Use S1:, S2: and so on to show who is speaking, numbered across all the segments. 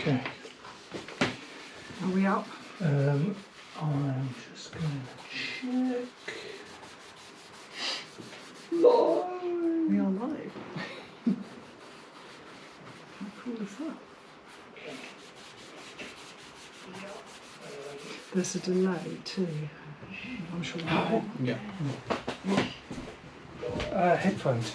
S1: Okay.
S2: Are we up?
S1: I'm just going to check. Live.
S2: We are live. How cool is that? There's a delay too. I'm sure.
S1: Yeah. Headphones.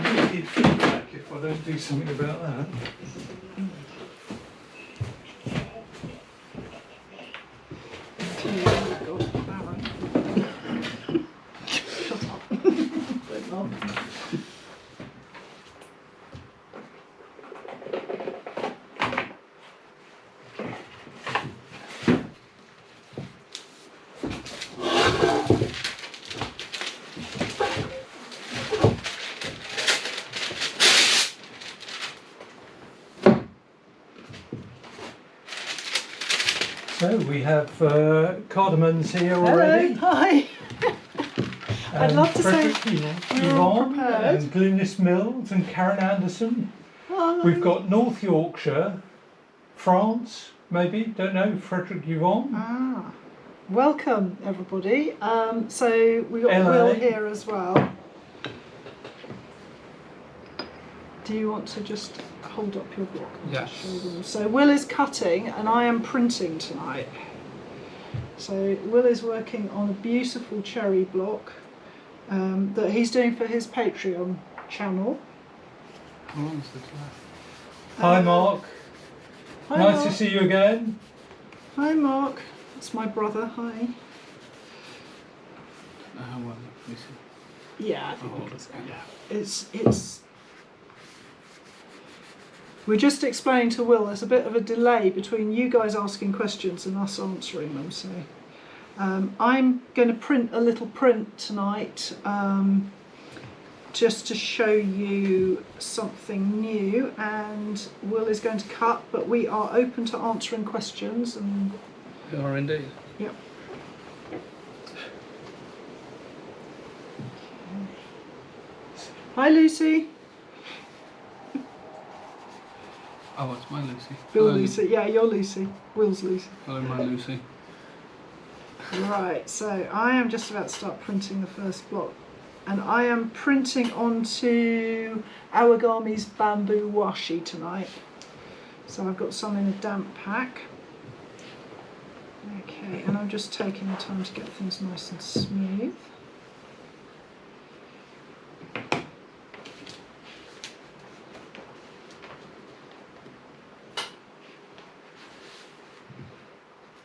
S1: Negative feedback if I don't do something about that.
S2: Shut up. Don't laugh.
S1: So we have Cardamom's here already.
S2: Hello, hi. I'd love to say we're all
S1: Yvonne
S2: prepared.
S1: and Glynis Mills and Karen Anderson.
S2: Hi.
S1: We've got North Yorkshire, France, maybe, don't know, Frederick Yvonne.
S2: Ah, welcome everybody. So we've got
S1: LA.
S2: Will here as well. Do you want to just hold up your block? And
S3: Yes.
S2: show them? So Will is cutting and I am printing tonight. So Will is working on a beautiful cherry block that he's doing for his Patreon channel.
S3: How long is this left?
S1: Hi Mark,
S2: Hi,
S1: nice
S2: Mark.
S1: to see you again.
S2: Hi Mark, that's my brother. Hi.
S3: How well? Let me see.
S2: Yeah, I think
S3: Oh,
S2: we can
S3: okay.
S2: say that. It's. We're just explaining to Will there's a bit of a delay between you guys asking questions and us answering them. So I'm going to print a little print tonight just to show you something new, and Will is going to cut, but we are open to answering questions. And
S3: You are indeed.
S2: yep. Hi Lucy.
S3: Oh, it's my Lucy.
S2: Bill
S3: Hello.
S2: Lucy. Yeah, you're Lucy. Will's Lucy.
S3: Hello, my Lucy.
S2: Right, so I am just about to start printing the first block, and I am printing onto Awagami's bamboo washi tonight. So I've got some in a damp pack. Okay, and I'm just taking the time to get things nice and smooth.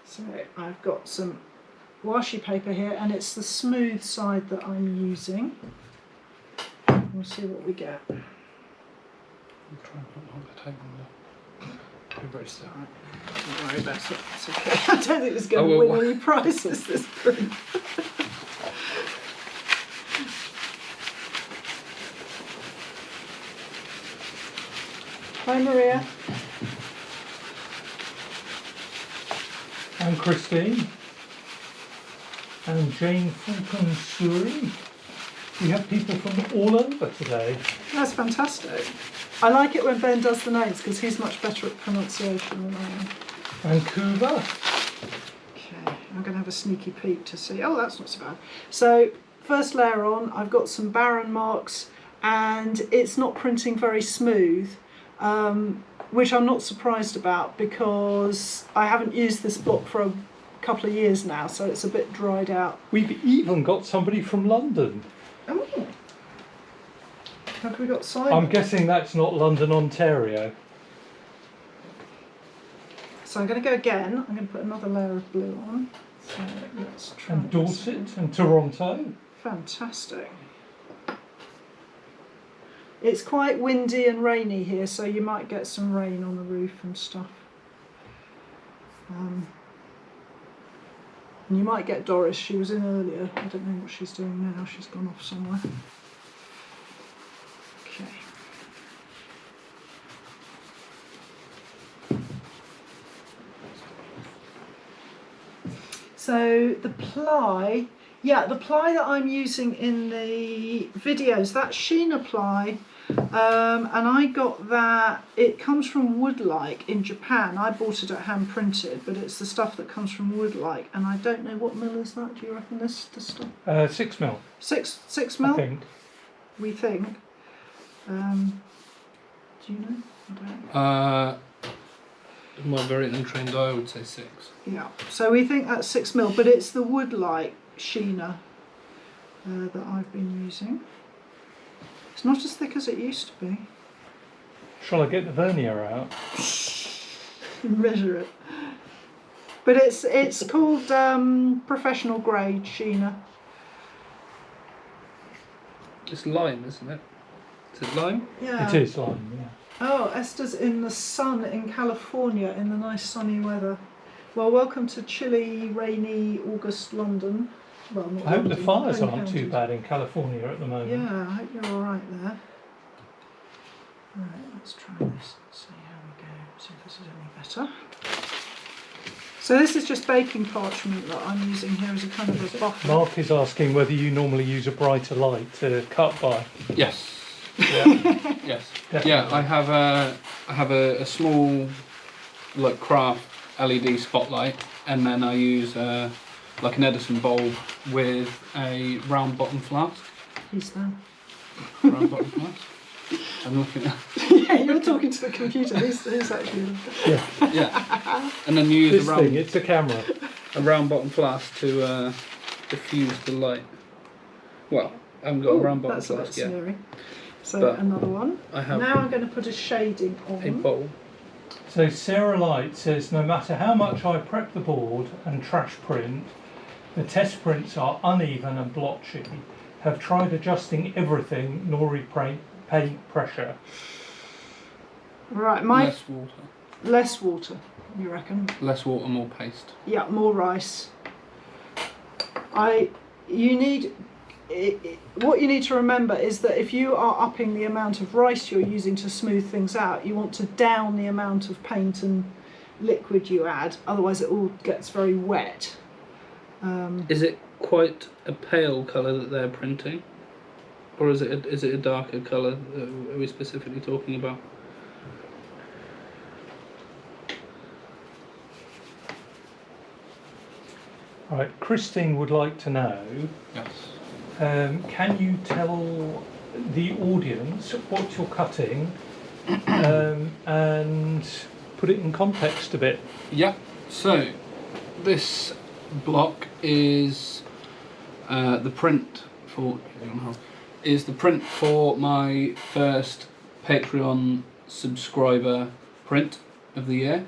S2: So I've got some washi paper here, and it's the smooth side that I'm using. We'll see what we get.
S3: I'm trying to put on the table now. Be very still.
S2: Don't worry about it. It's okay. I don't think it's going to
S3: Oh, well,
S2: win any prizes, this print. Hi Maria.
S1: And Christine. And Jane Fulton Surrey. We have people from all over today.
S2: That's fantastic. I like it when Ben does the names because he's much better at pronunciation than I am.
S1: Vancouver.
S2: Okay, I'm going to have a sneaky peek to see. Oh, that's not so bad. So, first layer on, I've got some barren marks, and it's not printing very smooth, which I'm not surprised about because I haven't used this block for a couple of years now, so it's a bit dried out.
S1: We've even got somebody from London.
S2: Oh, have we got Simon?
S1: I'm guessing that's not London, Ontario.
S2: So I'm going to go again. I'm going to put another layer of blue on. So let's try
S1: And
S2: this
S1: Dorset
S2: one.
S1: and Toronto.
S2: Fantastic. It's quite windy and rainy here, so you might get some rain on the roof and stuff. And you might get Doris, she was in earlier. I don't know what she's doing now, she's gone off somewhere. Okay. So the ply Yeah, the ply that I'm using in the videos, that's Sheena ply, and I got that, it comes from Woodblock in Japan. I bought it at hand printed, but it's the stuff that comes from Woodblock, and I don't know what mil is that. Do you reckon this stuff?
S1: 6 mil.
S2: 6 mil?
S1: I think.
S2: We think. Do you know? I don't.
S3: My very untrained eye would say 6.
S2: Yeah, so we think that's 6 mil, but it's the Woodblock Sheena that I've been using. It's not as thick as it used to be.
S1: Shall I get the vernier out?
S2: Measure it. But it's called professional grade Sheena.
S3: It's lime, isn't it? Is it lime?
S2: Yeah.
S1: It is lime, yeah.
S2: Oh, Esther's in the sun in California in the nice sunny weather. Well, welcome to chilly, rainy August London. Well, not
S1: I hope the
S2: London,
S1: fires
S2: home
S1: aren't too
S2: counties.
S1: bad in California at the moment.
S2: Yeah, I hope you're all right there. Right, let's try this. See how we go. See if this is any better. So this is just baking parchment that I'm using here as a kind of a buffer.
S1: Mark is asking whether you normally use a brighter light to cut by.
S3: Yes.
S1: Yeah,
S3: Yes.
S1: definitely.
S3: Yeah, I have a small like craft LED spotlight, and then I use like an Edison bulb with a round bottom flask.
S2: He's there.
S3: Round bottom flask. I'm looking at.
S2: Yeah, you're talking to the computer. Who's actually?
S3: Yeah. And then you use
S1: This
S3: a round,
S1: thing, it's a camera.
S3: a round bottom flask to diffuse the light. Well, I haven't got a
S2: Ooh,
S3: round bottom
S2: that's a bit
S3: flask yet.
S2: smeary. So
S3: But
S2: another one.
S3: I have
S2: Now I'm going to put a shading on.
S3: a bowl.
S1: So Sarah Light says, no matter how much I prep the board and trash print, the test prints are uneven and blotchy. Have tried adjusting everything, nor paint pressure.
S2: Right,
S3: Less water.
S2: less water. You reckon?
S3: Less water, more paste.
S2: Yeah, more rice. What you need to remember is that if you are upping the amount of rice you're using to smooth things out, you want to down the amount of paint and liquid you add, otherwise it all gets very wet.
S3: Is it quite a pale colour that they're printing? Or is it a darker colour that are we specifically talking about?
S1: Right, Christine would like to know,
S3: Yes.
S1: can you tell the audience what you're cutting and put it in context a bit?
S3: Yeah. So this block is the print for my first Patreon subscriber print of the year.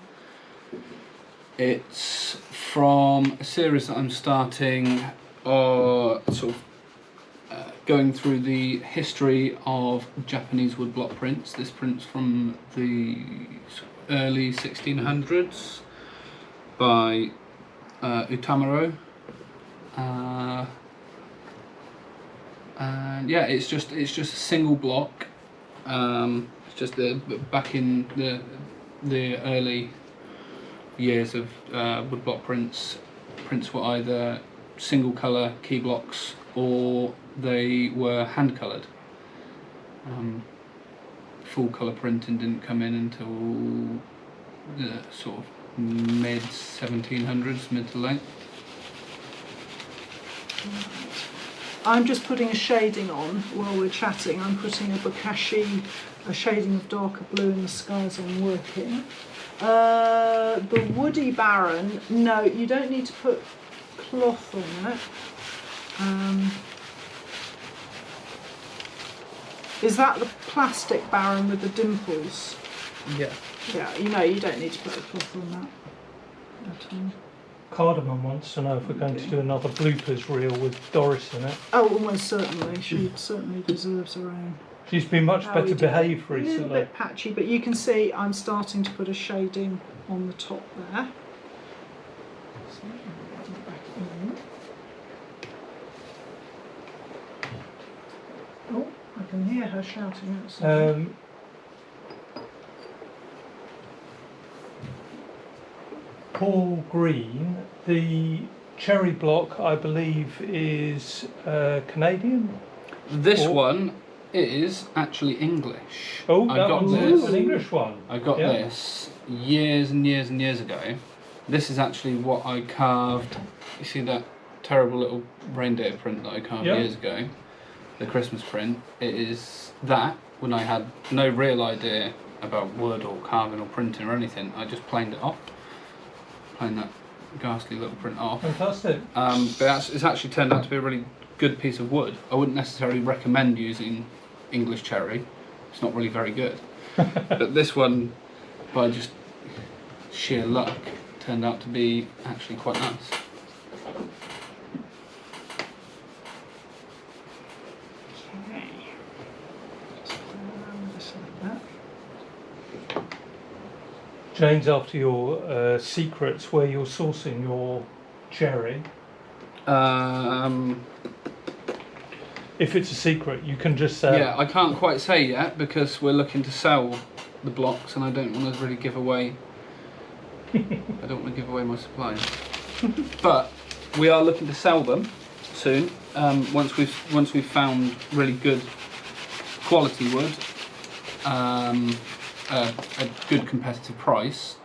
S3: It's from a series that I'm starting, going through the history of Japanese woodblock prints. This print's from the early 1600s by Utamaro. And yeah, it's just a single block. It's just back in the early years of woodblock prints. Prints were either single colour key blocks or they were hand coloured. Full colour printing didn't come in until the sort of mid 1700s, mid to late.
S2: I'm just putting a shading on while we're chatting. I'm putting a bokashi, a shading of darker blue in the sky as I'm working. The Woody Baron, no, you don't need to put cloth on it. Is that the plastic Baron with the dimples?
S3: Yeah.
S2: Yeah, you don't need to put a cloth on that at all.
S1: Cardamom wants to know if we're going to do another bloopers reel with Doris in it.
S2: Oh, almost certainly. She certainly deserves her own.
S1: She's been much
S2: How we
S1: better
S2: do it.
S1: behaved
S2: A little
S1: recently.
S2: bit patchy, but you can see I'm starting to put a shading on the top there. So, put it back in. Oh, I can hear her shouting outside.
S1: Paul Green, the cherry block, I believe, is Canadian.
S3: This
S1: Oh.
S3: one is actually English.
S1: Oh,
S3: I
S1: that
S3: got
S1: one's
S3: this.
S1: an English one.
S3: I got
S1: Yeah.
S3: this years and years and years ago. This is actually what I carved. You see that terrible little reindeer print that I carved
S1: Yeah.
S3: years ago? The Christmas print. It is that when I had no real idea about wood or carving or printing or anything. I just planed it off. Planed that ghastly little print off.
S1: Fantastic.
S3: But it's actually turned out to be a really good piece of wood. I wouldn't necessarily recommend using English cherry. It's not really very good. But this one, by just sheer luck, turned out to be actually quite nice.
S2: Okay. Just play around with this like that.
S1: Jane's after your secrets where you're sourcing your cherry. If it's a secret, you can just say.
S3: Yeah, I can't quite say yet because we're looking to sell the blocks, and I don't want to really give away. I don't want to give away my supplies. But we are looking to sell them soon. Once we've found really good quality wood, a good competitive price.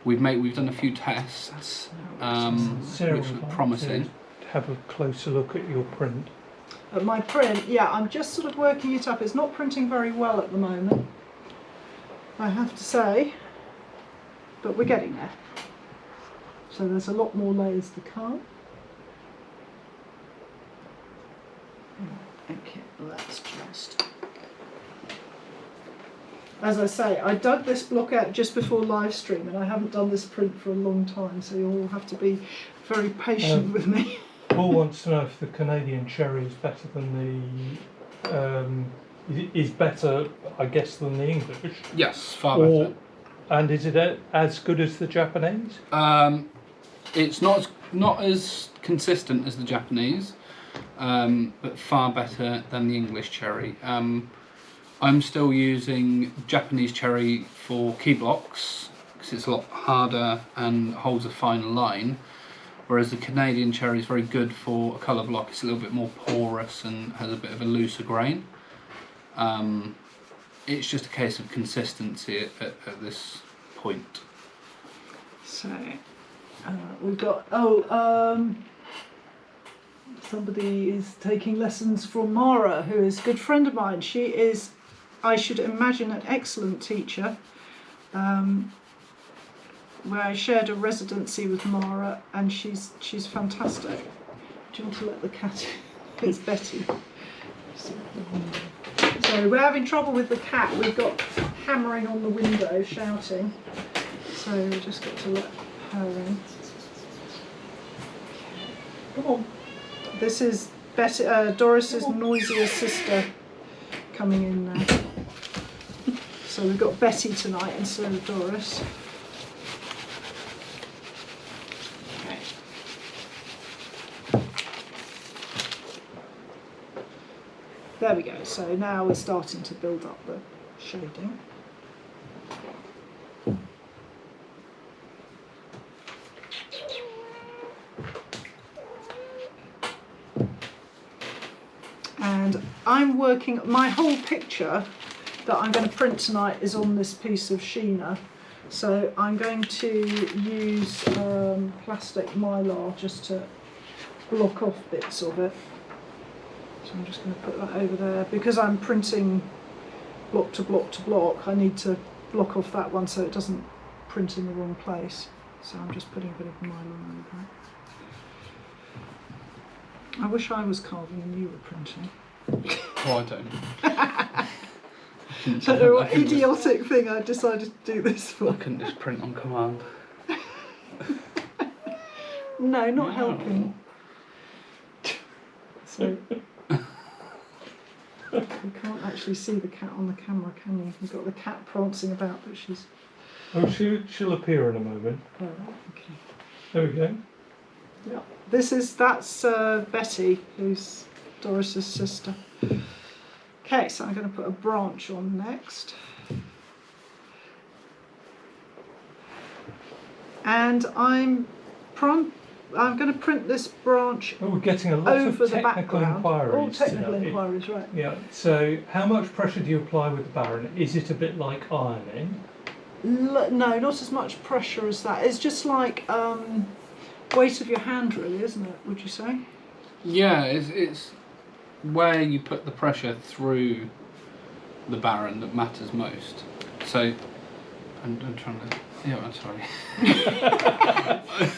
S3: We've done a few tests,
S1: Sarah
S3: which
S1: would
S3: look
S1: like
S3: promising.
S1: to have a closer look at your print.
S2: My print, yeah, I'm just sort of working it up. It's not printing very well at the moment, I have to say, but we're getting there. So there's a lot more layers to come. Okay, well that's just... As I say, I dug this block out just before live stream, and I haven't done this print for a long time, so you'll all have to be very patient with me.
S1: Paul wants to know if the Canadian cherry is better than is better, I guess, than the English.
S3: Yes, far better.
S1: And is it as good as the Japanese?
S3: It's not as consistent as the Japanese, but far better than the English cherry. I'm still using Japanese cherry for key blocks because it's a lot harder and holds a finer line, whereas the Canadian cherry is very good for a colour block. It's a little bit more porous and has a bit of a looser grain. It's just a case of consistency at this point.
S2: So we've got somebody is taking lessons from Mara, who is a good friend of mine. She is, I should imagine, an excellent teacher. Where I shared a residency with Mara, and she's fantastic. Do you want to let the cat in? It's Betty. So we're having trouble with the cat. We've got hammering on the window, shouting. So we just got to let her in. Come on. This is Betty, Doris's noisier sister coming in now. So we've got Betty tonight instead of Doris. Okay. There we go. So now we're starting to build up the shading. And I'm working, my whole picture that I'm going to print tonight is on this piece of Sheena. So I'm going to use plastic mylar just to block off bits of it. So I'm just going to put that over there. Because I'm printing block to block to block, I need to block off that one so it doesn't print in the wrong place. So I'm just putting a bit of mylar over it. I wish I was carving and you were printing.
S3: Oh, I don't.
S2: I don't know what idiotic thing I decided to do this for.
S3: I couldn't just print on command.
S2: No, not helping. So you can't actually see the cat on the camera, can you? You've got the cat prancing about, but she's...
S1: Oh, she'll appear in a moment.
S2: Oh, okay.
S1: There we go.
S2: Yeah. That's Betty, who's Doris's sister. Okay, so I'm going to put a branch on next. And I'm I'm going to print this branch
S1: Oh, we're getting a lot
S2: over
S1: of
S2: the
S1: technical
S2: background.
S1: inquiries
S2: All technical
S1: today.
S2: inquiries, right.
S1: Yeah, so how much pressure do you apply with the Baron? Is it a bit like ironing?
S2: No, not as much pressure as that. It's just like weight of your hand, really, isn't it? Would you say?
S3: Yeah, it's where you put the pressure through the Baron that matters most. So, I'm trying to. Yeah, I'm sorry.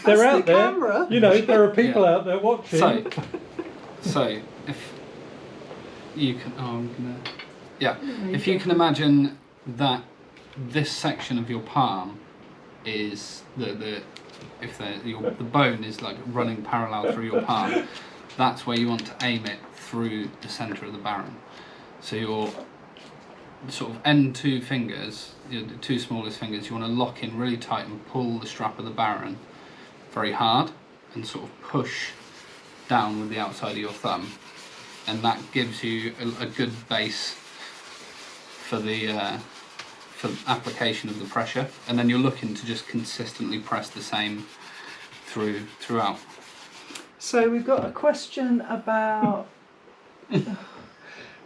S1: They're
S2: That's
S1: out
S2: the
S1: there.
S2: camera.
S1: You know, there are people
S3: Yeah.
S1: out there watching.
S3: So if you can, I'm gonna. Yeah,
S2: There
S3: if
S2: you
S3: you
S2: go.
S3: can imagine that this section of your palm is the bone is like running parallel through your palm, that's where you want to aim it through the centre of the Baron. So your sort of end two fingers, the two smallest fingers, you want to lock in really tight and pull the strap of the Baron very hard and sort of push down with the outside of your thumb, and that gives you a good base for the application of the pressure, and then you're looking to just consistently press the same throughout.
S2: So we've got a question about.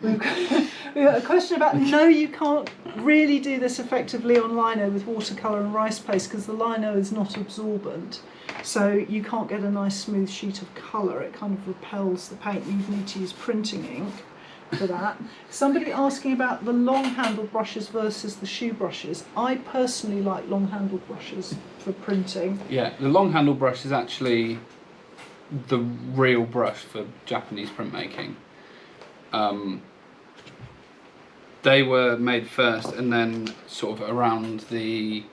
S2: We've got a question about no, you can't really do this effectively on lino with watercolour and rice paste because the lino is not absorbent, so you can't get a nice smooth sheet of colour. It kind of repels the paint. You need to use printing ink for that. Somebody asking about the long handled brushes versus the shoe brushes. I personally like long handled brushes for printing.
S3: Yeah, the long handle brush is actually the real brush for Japanese printmaking. They were made first, and then sort of around the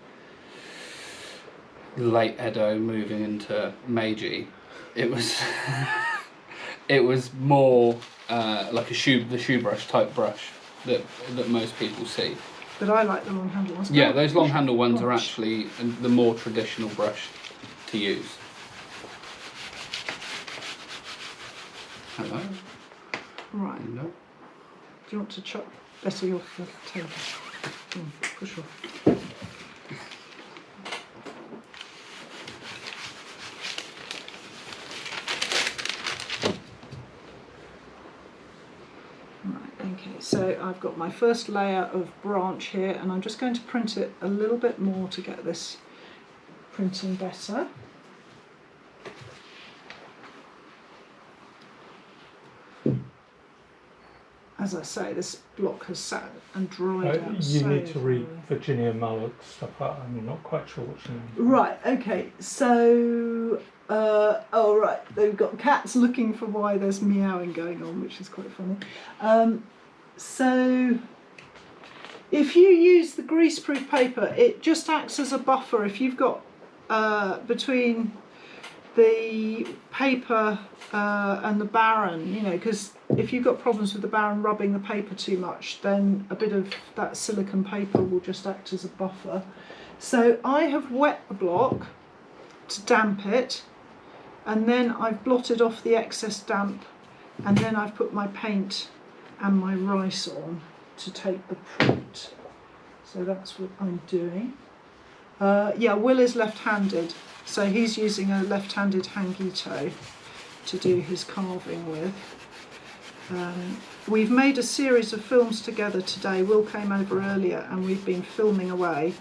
S3: late Edo, moving into Meiji, it was it was more like the shoe brush type brush that most people see.
S2: But I like the long handled ones.
S3: Yeah, those long handle ones are
S2: Gosh.
S3: actually the more traditional brush to use. Hello.
S2: Right.
S3: Hello.
S2: Do you want to chop better off the table? Push off. Right, okay, so I've got my first layer of branch here, and I'm just going to print it a little bit more to get this printing better. As I say, this block has sat and dried out.
S1: You
S2: so
S1: need to read
S2: thoroughly.
S1: Virginia Mullock's stuff out. I'm not quite sure what she means.
S2: Right, okay, so, oh right, they've got cats looking for why there's meowing going on, which is quite funny. So, if you use the greaseproof paper, it just acts as a buffer. If you've got, between the paper and the Baron, you know, because if you've got problems with the Baron rubbing the paper too much, then a bit of that silicone paper will just act as a buffer. So I have wet the block to damp it, and then I've blotted off the excess damp, and then I've put my paint and my rice on to take the print. So that's what I'm doing. Yeah, Will is left-handed, so he's using a left-handed hangito to do his carving with. We've made a series of films together today. Will came over earlier and we've been filming away,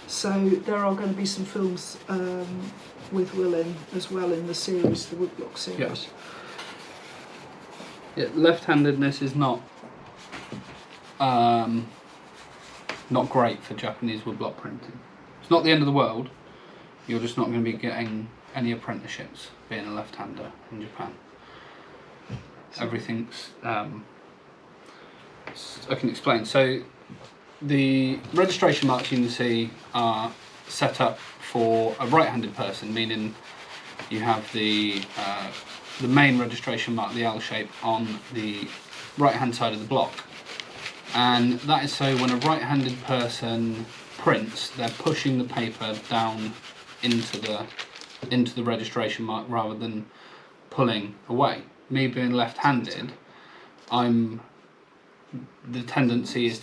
S2: so there are going to be some films with Will in as well in the series, the Woodblock series.
S3: Yeah, left-handedness is not great for Japanese woodblock printing. It's not the end of the world. You're just not going to be getting any apprenticeships being a left-hander in Japan. Everything's I can explain. So the registration marks you can see are set up for a right-handed person, meaning you have the main registration mark, the L shape, on the right-hand side of the block, and that is so when a right-handed person prints, they're pushing the paper down into the registration mark rather than pulling away. Me being left-handed, the tendency is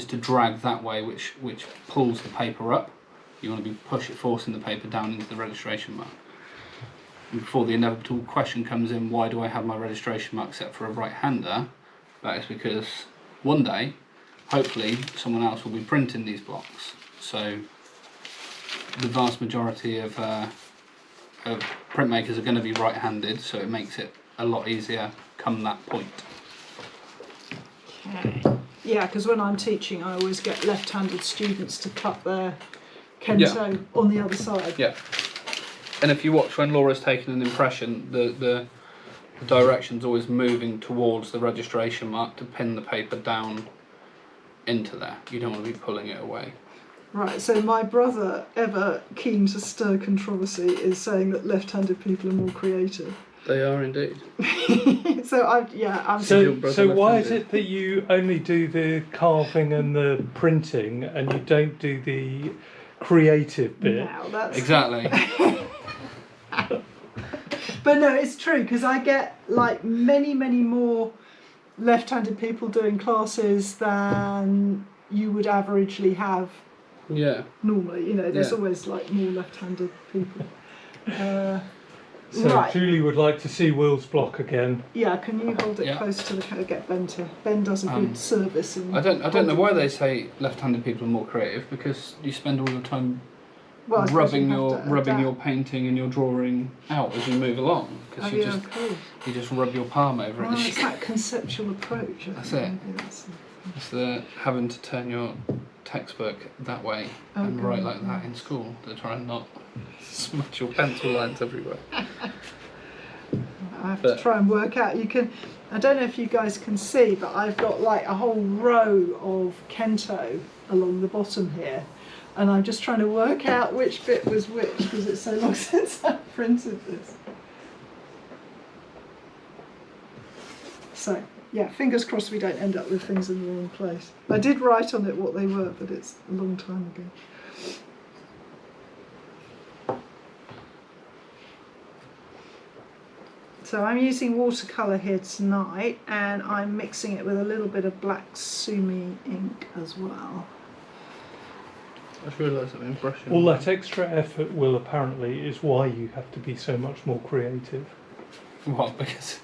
S3: to drag that way, which pulls the paper up. You want to be forcing the paper down into the registration mark. before the inevitable question comes in, why do I have my registration mark set for a right-hander? That is because one day, hopefully, someone else will be printing these blocks. So the vast majority of printmakers are going to be right-handed, so it makes it a lot easier come that point.
S2: Okay. Yeah, because when I'm teaching, I always get left-handed students to cut their kento on the other side.
S3: Yeah. And if you watch when Laura's taking an impression, the direction's always moving towards the registration mark to pin the paper down into there. You don't want to be pulling it away.
S2: Right, so my brother, ever keen to stir controversy, is saying that left-handed people are more creative.
S3: They are indeed.
S2: So
S1: So why is it that you only do the carving and the printing and you don't do the creative bit?
S2: Now that's
S3: Exactly.
S2: But no, it's true, because I get like many more left-handed people doing classes than you would averagely have
S3: Yeah.
S2: normally. You know, there's
S3: Yeah.
S2: always like more left-handed people.
S1: So
S2: Right.
S1: Julie would like to see Will's block again.
S2: Yeah, can you hold it
S3: Yeah.
S2: close to the get Ben to? Ben does a good service. In
S3: I don't know
S2: holding
S3: why
S2: it.
S3: they say left-handed people are more creative, because you spend all your time
S2: Well, I suppose
S3: rubbing
S2: you have to
S3: your
S2: adapt.
S3: painting and your drawing out as you move along,
S2: Oh,
S3: because
S2: yeah, cool.
S3: you just rub your palm over
S2: Well,
S3: it.
S2: it's that conceptual approach. I
S3: That's
S2: think
S3: it.
S2: maybe that's
S3: It's the having to turn your textbook that way and write like that in school to try and not smudge your pencil lines everywhere.
S2: I have to try and work out. You can. I don't know if you guys can see, but I've got like a whole row of kento along the bottom here, and I'm just trying to work out which bit was which because it's so long since I printed this. So yeah, fingers crossed we don't end up with things in the wrong place. I did write on it what they were, but it's a long time ago. So I'm using watercolour here tonight, and I'm mixing it with a little bit of black sumi ink as well.
S3: I just realised I'm brushing.
S1: All that extra effort, Will, apparently is why you have to be so much more creative.
S3: What? Because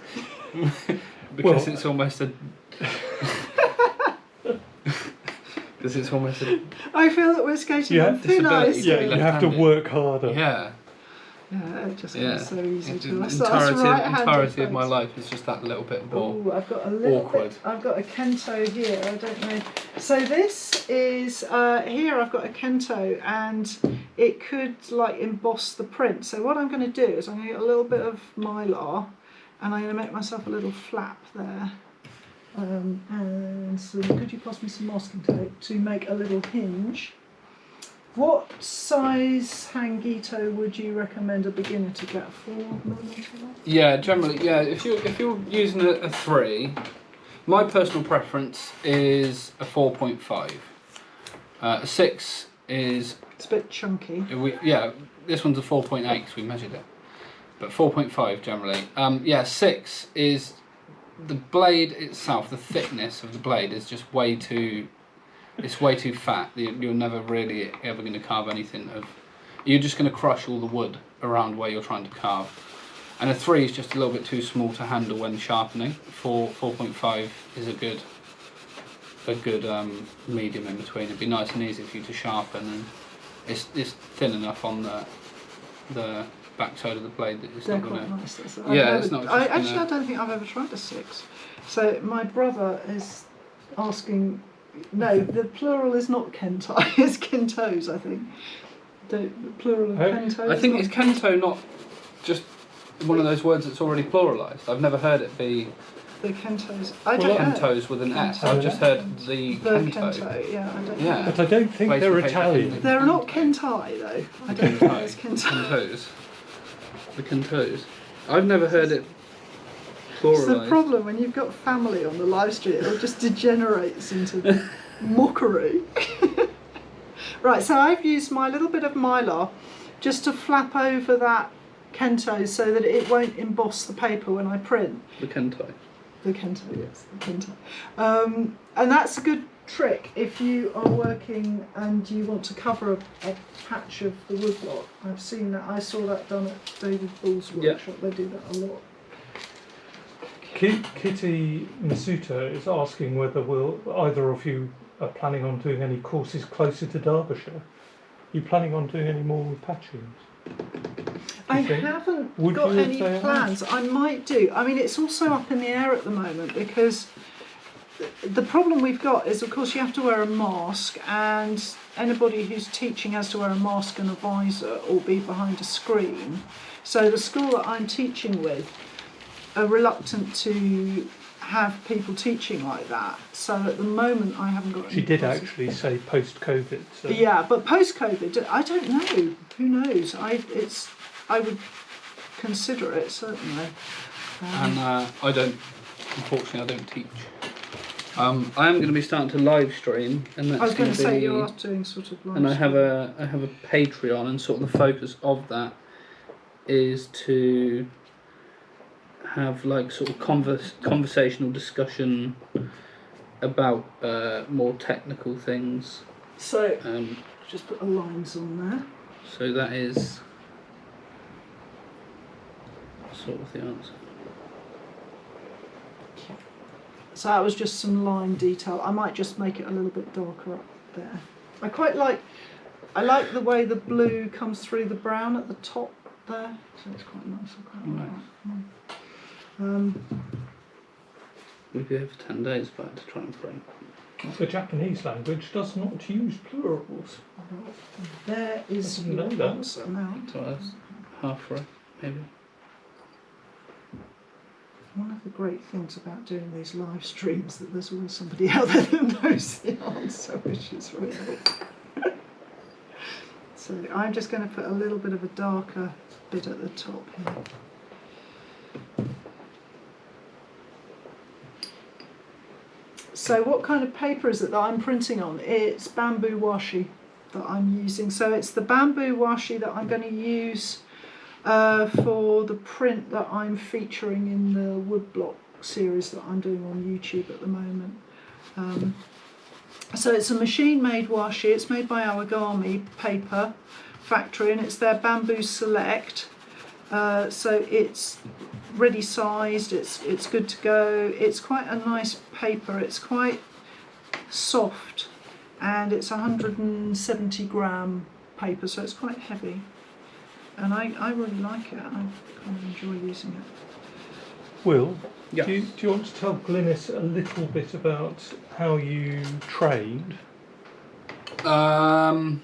S1: Well-
S3: it's almost a. Because it's almost a.
S2: I feel that we're skating
S1: Yeah,
S2: on thin ice.
S3: disability.
S1: Yeah,
S2: here.
S1: you have to work harder.
S3: Yeah.
S2: Yeah, it just
S3: Yeah.
S2: comes so easy
S3: The
S2: to us.
S3: entirety of my life is just that little bit more.
S2: Oh, I've got a little
S3: awkward.
S2: bit. I've got a kento here. I don't know. So this is here. I've got a kento, and it could like emboss the print. So what I'm going to do is I'm going to get a little bit of mylar, and I'm going to make myself a little flap there. And so could you pass me some masking tape to make a little hinge? What size hangito would you recommend a beginner to get? 4mm?
S3: Yeah, generally, yeah. If you're using a 3, my personal preference is a 4.5. A 6 is
S2: It's a bit chunky.
S3: this one's a 4.8 because we measured it, but 4.5 generally. 6 is the blade itself. The thickness of the blade is just way too. It's way too fat. You're never really ever going to carve anything of. You're just going to crush all the wood around where you're trying to carve. And a 3 is just a little bit too small to handle when sharpening. 4.5 is a good medium in between. It'd be nice and easy for you to sharpen, and it's thin enough on the back side of the blade that it's
S2: They're
S3: not going
S2: quite
S3: to.
S2: nice. It's
S3: not just
S2: I
S3: gonna-
S2: don't think I've ever tried a 6. So my brother is asking. No, the plural is not kentai. It's kentos, I think. The plural of kentos.
S3: I think
S2: not
S3: is kento not just one of those words that's already pluralised. I've never heard it be
S2: the kentos. I don't know.
S3: kentos with an S.
S2: Kento.
S3: I've just heard the
S2: The
S3: kento.
S2: kento. Yeah, I don't
S3: Yeah.
S2: know.
S1: But I don't think
S3: Place
S1: they're
S3: the paper
S1: Italian.
S3: in
S2: They're not kentai though. I don't think it's kentai.
S3: Kentos. The kentos. I've never heard it
S2: It's the
S3: pluralised.
S2: problem when you've got family on the live stream, it just degenerates into mockery. Right, so I've used my little bit of mylar just to flap over that kento so that it won't emboss the paper when I print.
S3: The kento.
S2: The Kenter, yes, the Kenter. And that's a good trick if you are working and you want to cover a patch of the woodblock. I've seen that. I saw that done at David Bull's workshop. They do that a lot.
S1: Kitty Masuta is asking whether either of you are planning on doing any courses closer to Derbyshire. Are you planning on doing any more with patchings?
S2: I haven't got any plans. I might do. I mean, it's also up in the air at the moment because the problem we've got is, of course, you have to wear a mask, and anybody who's teaching has to wear a mask and a visor or be behind a screen. So the school that I'm teaching with are reluctant to have people teaching like that. So at the moment, I haven't got.
S1: She did actually say post-COVID. So.
S2: Yeah, but post-COVID, I don't know. Who knows? I would consider it certainly.
S3: And unfortunately, I don't teach. I am going to be starting to live stream, and that's
S2: I was going to say
S3: you
S2: are doing sort of live.
S3: And I have a Patreon, and sort of the focus of that is to have like sort of conversational discussion about more technical things.
S2: So just put the lines on there.
S3: So that is sort of the answer.
S2: So that was just some line detail. I might just make it a little bit darker up there. I like the way the blue comes through the brown at the top there. So it's quite nice. I quite like that.
S3: We'll be here for 10 days, but I had to try and break.
S1: The Japanese language does not use plurals.
S2: There is
S1: your
S2: answer now.
S3: So that's halfway, maybe.
S2: One of the great things about doing these live streams that there's always somebody out there that knows the answer, which is really good. So I'm just going to put a little bit of a darker bit at the top here. So what kind of paper is it that I'm printing on? It's bamboo washi that I'm using. So it's the bamboo washi that I'm going to use for the print that I'm featuring in the Woodblock series that I'm doing on YouTube at the moment. So it's a machine-made washi. It's made by Awagami Paper Factory, and it's their Bamboo Select. So it's ready sized. It's good to go. It's quite a nice paper. It's quite soft, and it's 170 gram paper, so it's quite heavy. And I really like it. I kind of enjoy using it.
S1: Will,
S3: yeah.
S1: do you want to tell Glynis a little bit about how you trained?
S3: I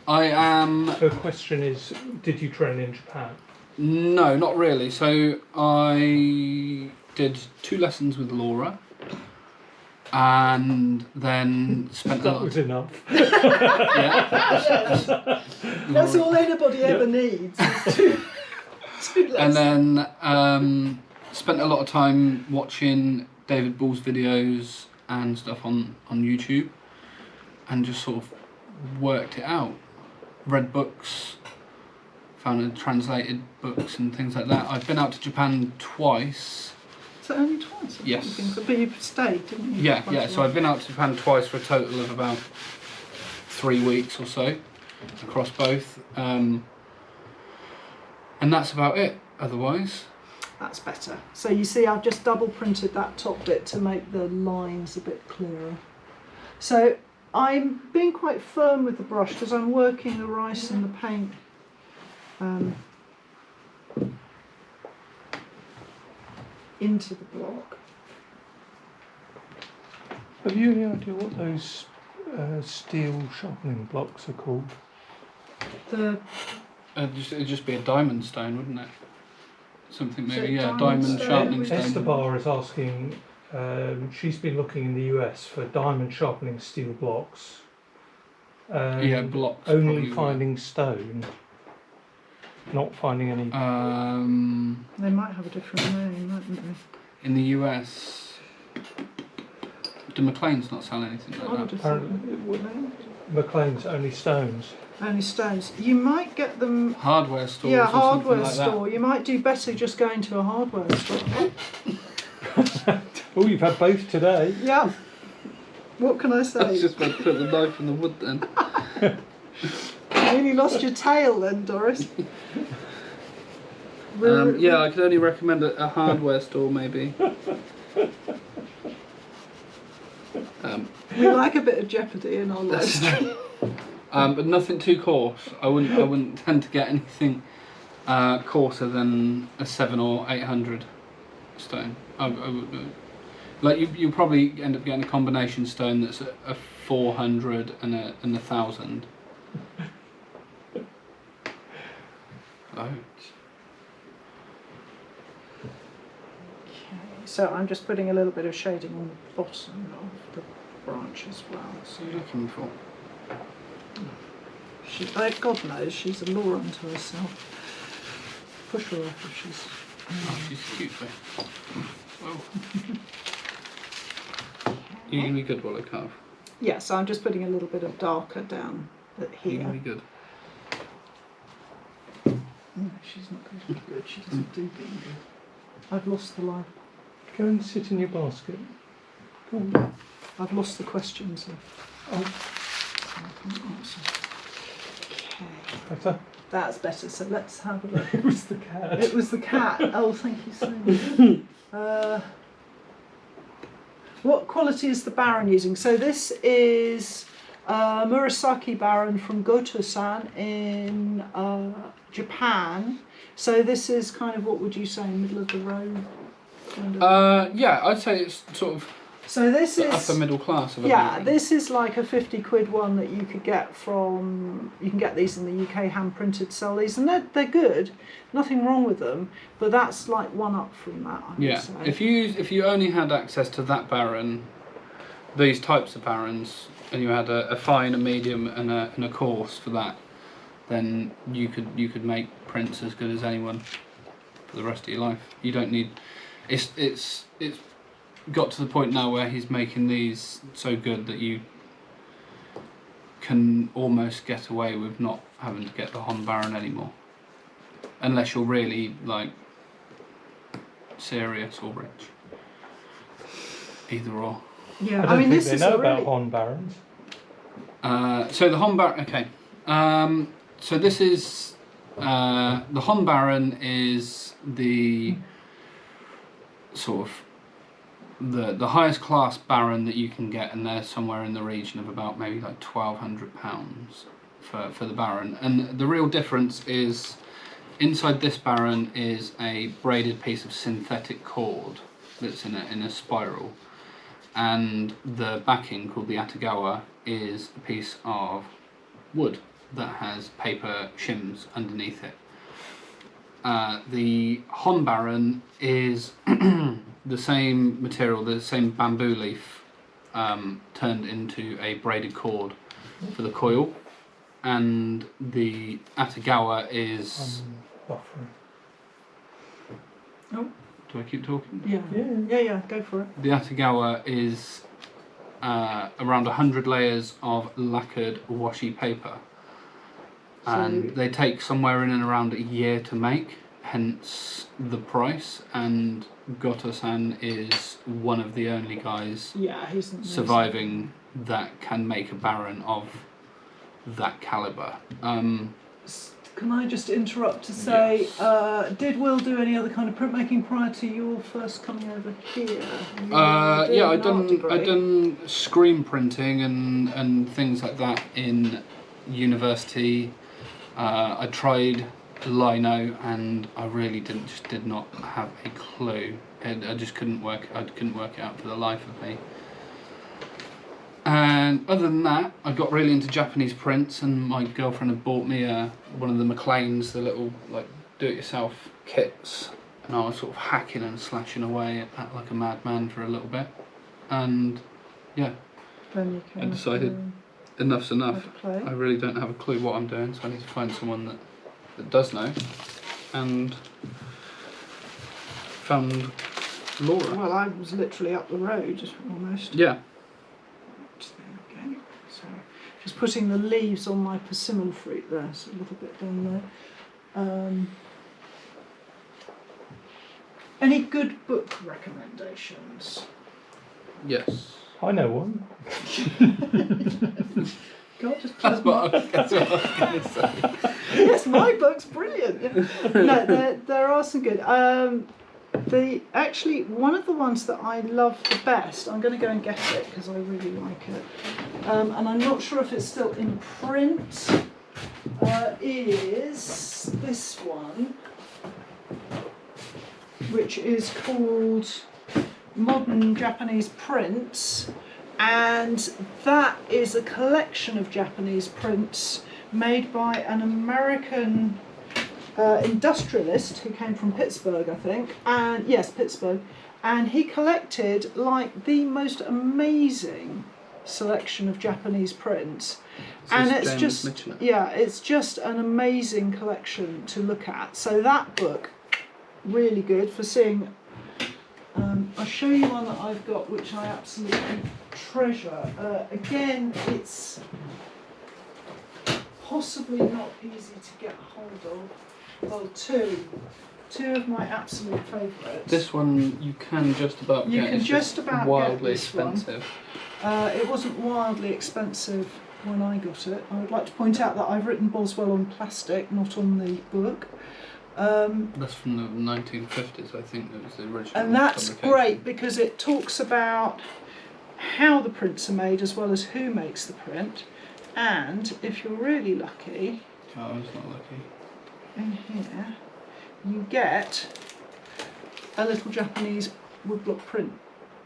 S3: am...
S1: Her question is, did you train in Japan?
S3: No, not really. So I did 2 lessons with Laura, and then spent
S1: that was enough.
S3: Yeah.
S2: That's all anybody ever needs. Is two
S3: and then spent a lot of time watching David Bull's videos and stuff on YouTube, and just sort of worked it out. Read books, found translated books and things like that. I've been out to Japan twice.
S2: So only twice?
S3: Yes.
S2: But you stayed, didn't you?
S3: Yeah. So I've been out to Japan twice for a total of about 3 weeks or so across both. And that's about it, otherwise.
S2: That's better. So you see, I've just double printed that top bit to make the lines a bit clearer. So I'm being quite firm with the brush because I'm working the rice and the paint into the block.
S1: Have you any idea what those steel sharpening blocks are called?
S3: It'd just be a diamond stone, wouldn't it? Something maybe,
S2: So
S3: diamond sharpening stone.
S1: Estebar is asking, she's been looking in the US for diamond sharpening steel blocks.
S3: Blocks.
S1: Only finding stone, not finding any.
S2: They might have a different name, mightn't they?
S3: In the US, do McLean's not sell anything
S2: I
S3: like
S2: would
S3: that?
S2: have thought
S1: Apparently,
S2: it would.
S1: McLean's only stones.
S2: Only stones. You might get them.
S3: Hardware stores.
S2: Yeah,
S3: or
S2: hardware
S3: something like
S2: store. You might do better just going to a hardware store.
S1: Oh, you've had both today.
S2: Yeah. What can I
S3: I was
S2: say?
S3: just about to put the knife in the wood then.
S2: You nearly lost your tail then, Doris.
S3: Yeah, I could only recommend a hardware store maybe.
S2: We like a bit of jeopardy in our live stream.
S3: But nothing too coarse. I wouldn't tend to get anything coarser than a 700 or 800 stone. Like you probably end up getting a combination stone that's a 400 and a 1000. Oh.
S2: So I'm just putting a little bit of shading on the bottom of the branch as well.
S3: What are you looking for?
S2: God knows, she's a law unto herself. Push her off if she's...
S3: Oh, she's cute though. Oh. You're going to be good while I carve.
S2: Yeah, so I'm just putting a little bit of darker down at
S3: You're
S2: here.
S3: going to be good.
S2: No, she's not going to be good. She doesn't do being good. I've lost the line.
S1: Go and sit in your basket.
S2: Go on. I've lost the question, so I can't answer. Okay.
S1: Better?
S2: That's better, so let's have a look.
S1: It was the cat.
S2: It was the cat. Oh, thank you so much. What quality is the Baron using? So this is Murasaki Baron from Goto-san in Japan. So this is kind of, what would you say, middle of the road? Kind of.
S3: Yeah, I'd say it's sort of
S2: So this
S3: the
S2: is
S3: upper middle class of a
S2: yeah,
S3: Baron.
S2: this is like a 50 quid one that you could get from, you can get these in the UK, hand printed, sell these, and they're good, nothing wrong with them, but that's like one up from that, I would say.
S3: If you only had access to that Baron, these types of Barons, and you had a fine, a medium, and a coarse for that, then you could make prints as good as anyone for the rest of your life. You don't need. It's got to the point now where he's making these so good that you can almost get away with not having to get the Hon Baron anymore, unless you're really like serious or rich. Either or.
S2: Yeah,
S1: I don't think they know about Hon Barons.
S3: So the Hon Baron. Okay. So this is the Hon Baron is the sort of the highest class Baron that you can get, and they're somewhere in the region of about maybe like £1,200 for the Baron. And the real difference is inside this Baron is a braided piece of synthetic cord that's in a spiral, and the backing, called the Atagawa, is a piece of wood that has paper shims underneath it. The Hon Baron is the same material, the same bamboo leaf turned into a braided cord for the coil, and the Atagawa is...
S1: Buffering.
S2: Oh.
S3: Do I keep talking?
S2: Yeah, go for it.
S3: The Atagawa is around 100 layers of lacquered washi paper, and they take somewhere in and around a year to make, hence the price. And Goto-san is one of the only guys
S2: he's
S3: surviving that can make a Baron of that caliber.
S2: Can I just interrupt to say, did Will do any other kind of printmaking prior to your first coming over here?
S3: Yeah, I'd done screen printing and things like that in university. I tried lino, and I really did not have a clue. I just couldn't work. I couldn't work it out for the life of me. And other than that, I got really into Japanese prints, and my girlfriend had bought me one of the McLean's, the little like do-it-yourself kits, and I was sort of hacking and slashing away at that like a madman for a little bit, and yeah,
S2: then
S3: I decided enough's enough. I really don't have a clue what I'm doing, so I need to find someone that does know, and found Laura.
S2: Well, I was literally up the road, almost.
S3: Yeah.
S2: There we go. So, just putting the leaves on my persimmon fruit there, so a little bit down there. Any good book recommendations?
S3: Yes.
S1: I know one.
S2: God, just
S3: That's what I was going to say.
S2: yes, my book's brilliant. Yeah. No, there are some good. Actually, one of the ones that I love the best, I'm going to go and get it because I really like it, and I'm not sure if it's still in print, is this one, which is called Modern Japanese Prints, and that is a collection of Japanese prints made by an American industrialist who came from Pittsburgh, I think, and yes, Pittsburgh, and he collected like the most amazing selection of Japanese prints, and it's
S3: James
S2: just
S3: Mitchell.
S2: yeah, it's just an amazing collection to look at. So that book, really good for seeing. I'll show you one that I've got, which I absolutely treasure. Again, it's possibly not easy to get hold of. Well, two of my absolute favourites.
S3: This one you can just about
S2: You
S3: get.
S2: can
S3: It's
S2: just about
S3: wildly
S2: get this one.
S3: expensive.
S2: It wasn't wildly expensive when I got it. I would like to point out that I've written Boswell on plastic, not on the book.
S3: That's from the 1950s, I think. That was the original.
S2: And that's
S3: publication.
S2: great because it talks about how the prints are made as well as who makes the print. And if you're really lucky,
S3: Oh, I was not lucky.
S2: in here, you get a little Japanese woodblock print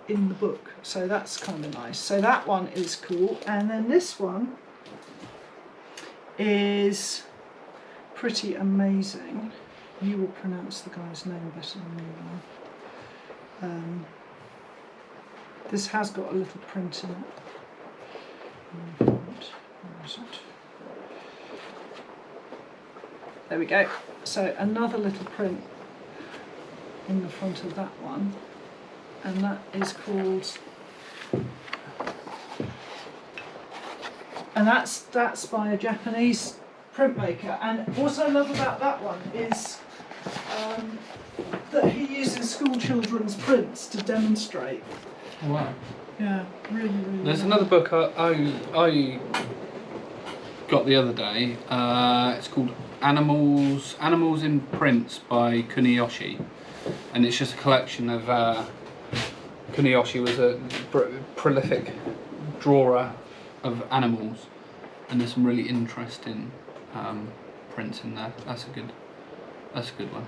S2: in the book. So that's kind of nice. So that one is cool. And then this one is pretty amazing. You will pronounce the guy's name better than me will. This has got a little print in it. Where is it? There we go. So another little print in the front of that one, and that is called. And that's by a Japanese printmaker. And what I love about that one is that he uses school children's prints to demonstrate.
S3: Wow.
S2: Yeah, really, really.
S3: There's
S2: nice.
S3: another book I got the other day. It's called Animals in Prints by Kuniyoshi, and it's just a collection of. Kuniyoshi was a prolific drawer of animals, and there's some really interesting prints in there. That's a good one.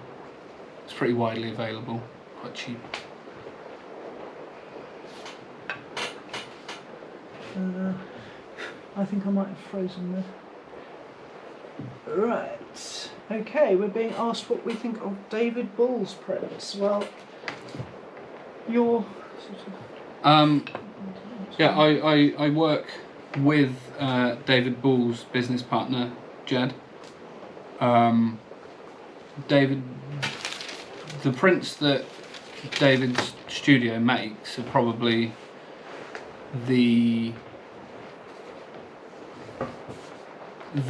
S3: It's pretty widely available, quite cheap.
S2: I think I might have frozen there. Right. Okay, we're being asked what we think of David Bull's prints. Well, you're sort of.
S3: Yeah, I work with David Bull's business partner, Jed. David, the prints that David's studio makes are probably the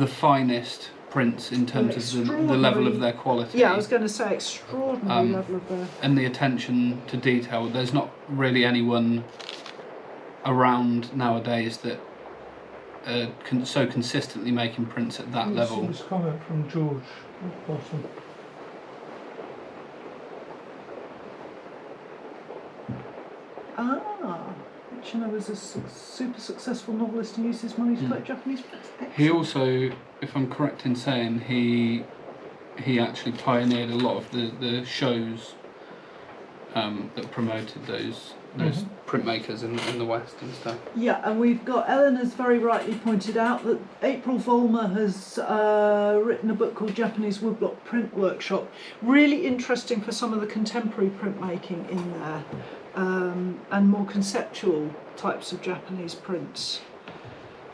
S3: finest prints in terms of the level of their quality.
S2: Yeah, I was going to say extraordinary level of their.
S3: And the attention to detail. There's not really anyone around nowadays that so consistently making prints at that level.
S1: This comment from George at the bottom.
S2: Chino was a super successful novelist who used his money to collect Japanese prints.
S3: He also, if I'm correct in saying, he actually pioneered a lot of the shows that promoted those printmakers in the West and stuff.
S2: Yeah, and we've got, Ellen has very rightly pointed out that April Vollmer has written a book called Japanese Woodblock Print Workshop. Really interesting for some of the contemporary printmaking in there, and more conceptual types of Japanese prints.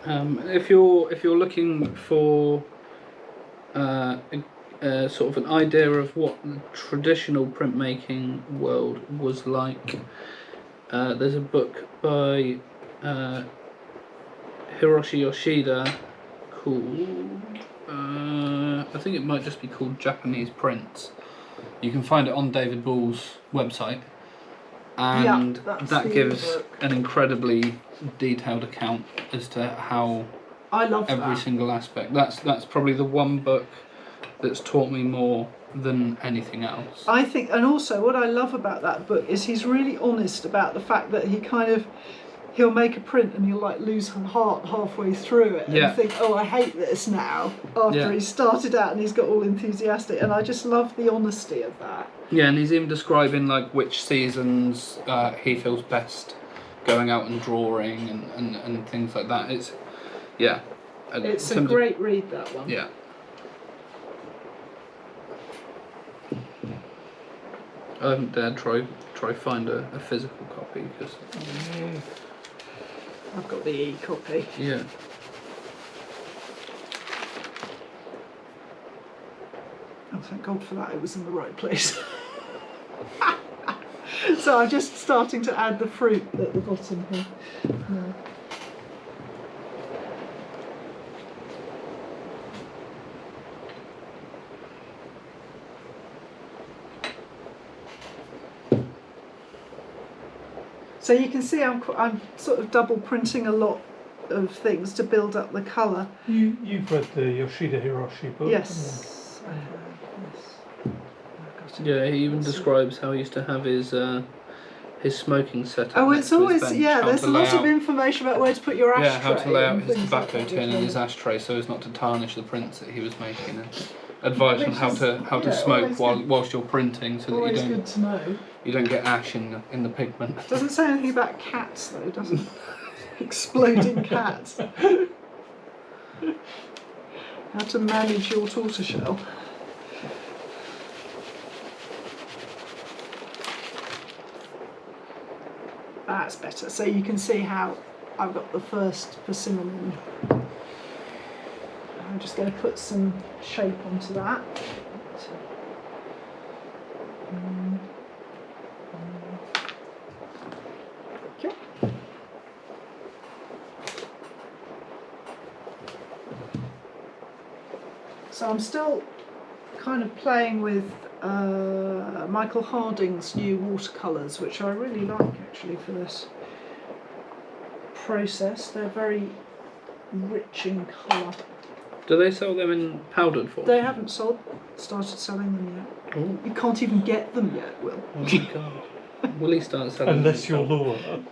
S3: If you're looking for sort of an idea of what the traditional printmaking world was like, there's a book by Hiroshi Yoshida called I think it might just be called Japanese Prints, You can find it on David Bull's website, and
S2: that's
S3: that
S2: the
S3: gives
S2: ebook.
S3: an incredibly detailed account as to how
S2: I love
S3: every
S2: that.
S3: single aspect. That's probably the one book that's taught me more than anything else.
S2: I think, and also what I love about that book is he's really honest about the fact that he'll make a print and he'll like lose heart halfway through it
S3: Yeah.
S2: and think, oh, I hate this now, after
S3: Yeah.
S2: he started out and he's got all enthusiastic, and I just love the honesty of that.
S3: Yeah, and he's even describing like which seasons he feels best going out and drawing and things like that. It's
S2: It's a great read, that one.
S3: Yeah. I haven't dared try find a physical copy because
S2: I've got the e-copy.
S3: yeah.
S2: Oh, thank God for that, it was in the right place. So I'm just starting to add the fruit at the bottom here. No. So you can see I'm sort of double printing a lot of things to build up the colour.
S1: You've read the Yoshida Hiroshi book?
S2: Yes, I have, yes. I've got it.
S3: Yeah, he even describes how he used to have his smoking setup.
S2: Oh,
S3: next
S2: it's
S3: to his
S2: always,
S3: bench,
S2: yeah,
S3: how
S2: there's
S3: to
S2: a
S3: lay
S2: lot of
S3: out-
S2: information about where to put your ashtray.
S3: Yeah, how to lay out
S2: and
S3: his
S2: things like
S3: tobacco
S2: that,
S3: tin
S2: which
S3: and
S2: I-
S3: his ashtray so as not to tarnish the prints that he was making, and advice on
S2: Which
S3: how
S2: is,
S3: to
S2: yeah,
S3: smoke
S2: always good.
S3: whilst you're printing so that
S2: Always good to know.
S3: you don't get ash in the pigment.
S2: Doesn't say anything about cats though, does it? Exploding cats. How to manage your tortoiseshell. That's better. So you can see how I've got the first persimmon. I'm just going to put some shape onto that. Okay. So I'm still kind of playing with Michael Harding's new watercolours, which I really like actually for this process. They're very rich in colour.
S3: Do they sell them in powdered form?
S2: They haven't started selling them yet.
S3: Oh,
S2: You can't even get them yet, Will.
S3: oh my god. Will he start selling
S1: Unless
S3: them?
S1: you're Laura.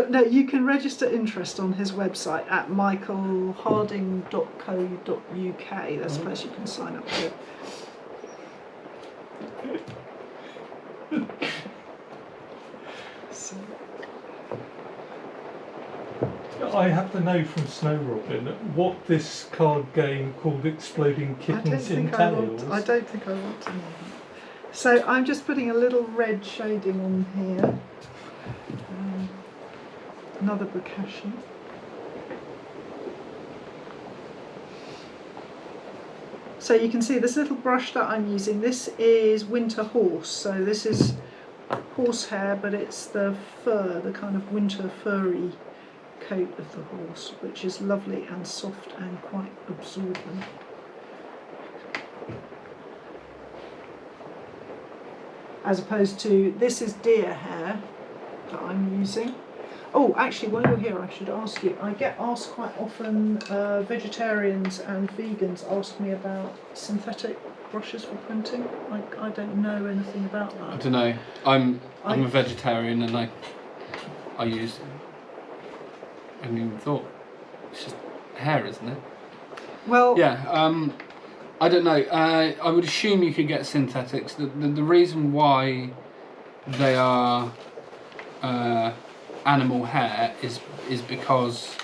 S2: No, you can register interest on his website at michaelharding.co.uk. That's the place you can sign up to. So,
S1: I have to know from Snow Robin what this card game called Exploding Kittens
S2: I
S1: entails.
S2: don't think I want to know that. So I'm just putting a little red shading on here. Another bokashi. So you can see this little brush that I'm using, this is winter horse. So this is horsehair, but it's the fur, the kind of winter furry coat of the horse, which is lovely and soft and quite absorbent. As opposed to, this is deer hair that I'm using. Oh, actually, while you're here, I should ask you, I get asked quite often, vegetarians and vegans ask me about synthetic brushes for printing. I don't know anything about
S3: I
S2: that.
S3: don't know. I'm a vegetarian and I use. I hadn't even thought. It's just hair, isn't it?
S2: Well,
S3: Yeah. I don't know. I would assume you could get synthetics. The reason why they are animal hair is because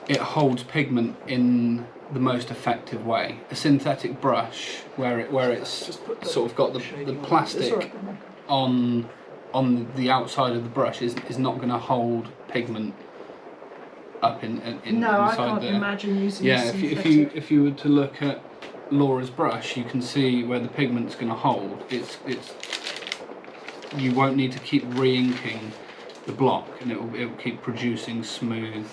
S3: it holds pigment in the most effective way. A synthetic brush, where it's
S2: just put the
S3: sort of got the
S2: shading on. It's
S3: plastic
S2: all right.
S3: on the outside of the brush is not going to hold pigment up in
S2: No, I
S3: inside
S2: can't
S3: there.
S2: imagine using
S3: Yeah,
S2: synthetic.
S3: if you were to look at Laura's brush, you can see where the pigment's going to hold. It's you won't need to keep re-inking the block, and it'll keep producing smooth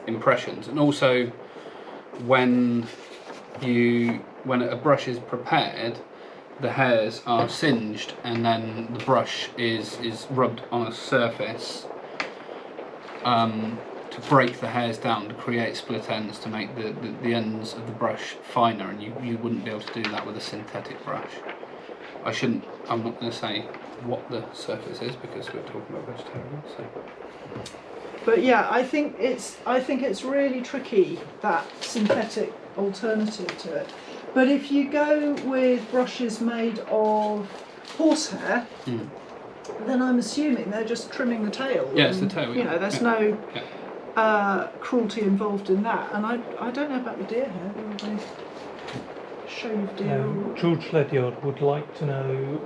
S3: impressions. And also, when when a brush is prepared, the hairs are singed, and then the brush is rubbed on a surface to break the hairs down, to create split ends, to make the ends of the brush finer, and you wouldn't be able to do that with a synthetic brush. I'm not going to say what the surface is because we're talking about vegetarians. So.
S2: But yeah, I think it's really tricky, that synthetic alternative to it. But if you go with brushes made of horsehair, then I'm assuming they're just trimming the tail.
S3: Yeah, it's the tail.
S2: You know, there's no cruelty involved in that. And I don't know about the deer hair. They shave deer.
S1: George Ledyard would like to know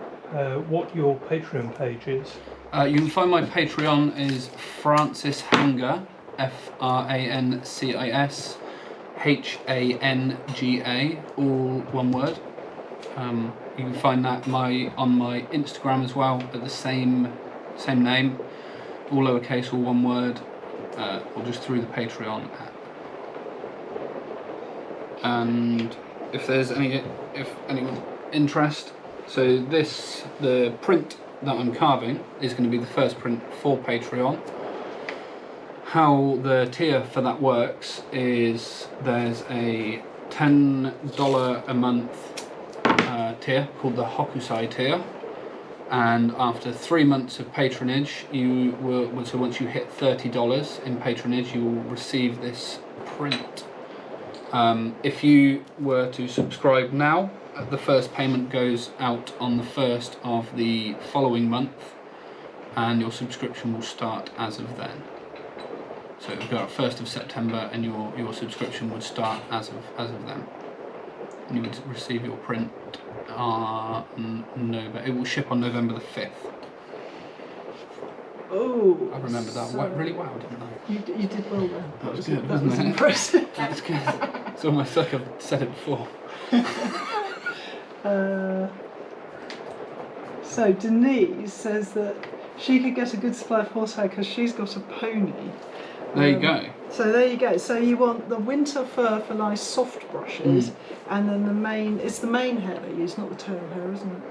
S1: what your Patreon page is.
S3: You can find my Patreon is Francis Hanga, FRANCIS HANGA, all one word. You can find that on my Instagram as well at the same name, all lowercase, all one word, or just through the Patreon app. And if anyone's interest, so the print that I'm carving is going to be the first print for Patreon. How the tier for that works is there's a $10 a month tier called the Hokusai tier, and after 3 months of patronage, so once you hit $30 in patronage, you will receive this print. If you were to subscribe now, the first payment goes out on the 1st of the following month, and your subscription will start as of then. So it would go out 1st of September, and your subscription would start as of then. And you would receive your print it will ship on November the 5th.
S2: Oh,
S3: I remember that really well, didn't I?
S2: You did well there.
S3: That was good, wasn't it?
S2: Impressive.
S3: That was good. It's almost like I've said it before.
S2: So Denise says that she could get a good supply of horsehair because she's got a pony.
S3: There you go.
S2: So there you go. So you want the winter fur for nice soft brushes, and then it's the mane hair they use, not the tail hair, isn't it?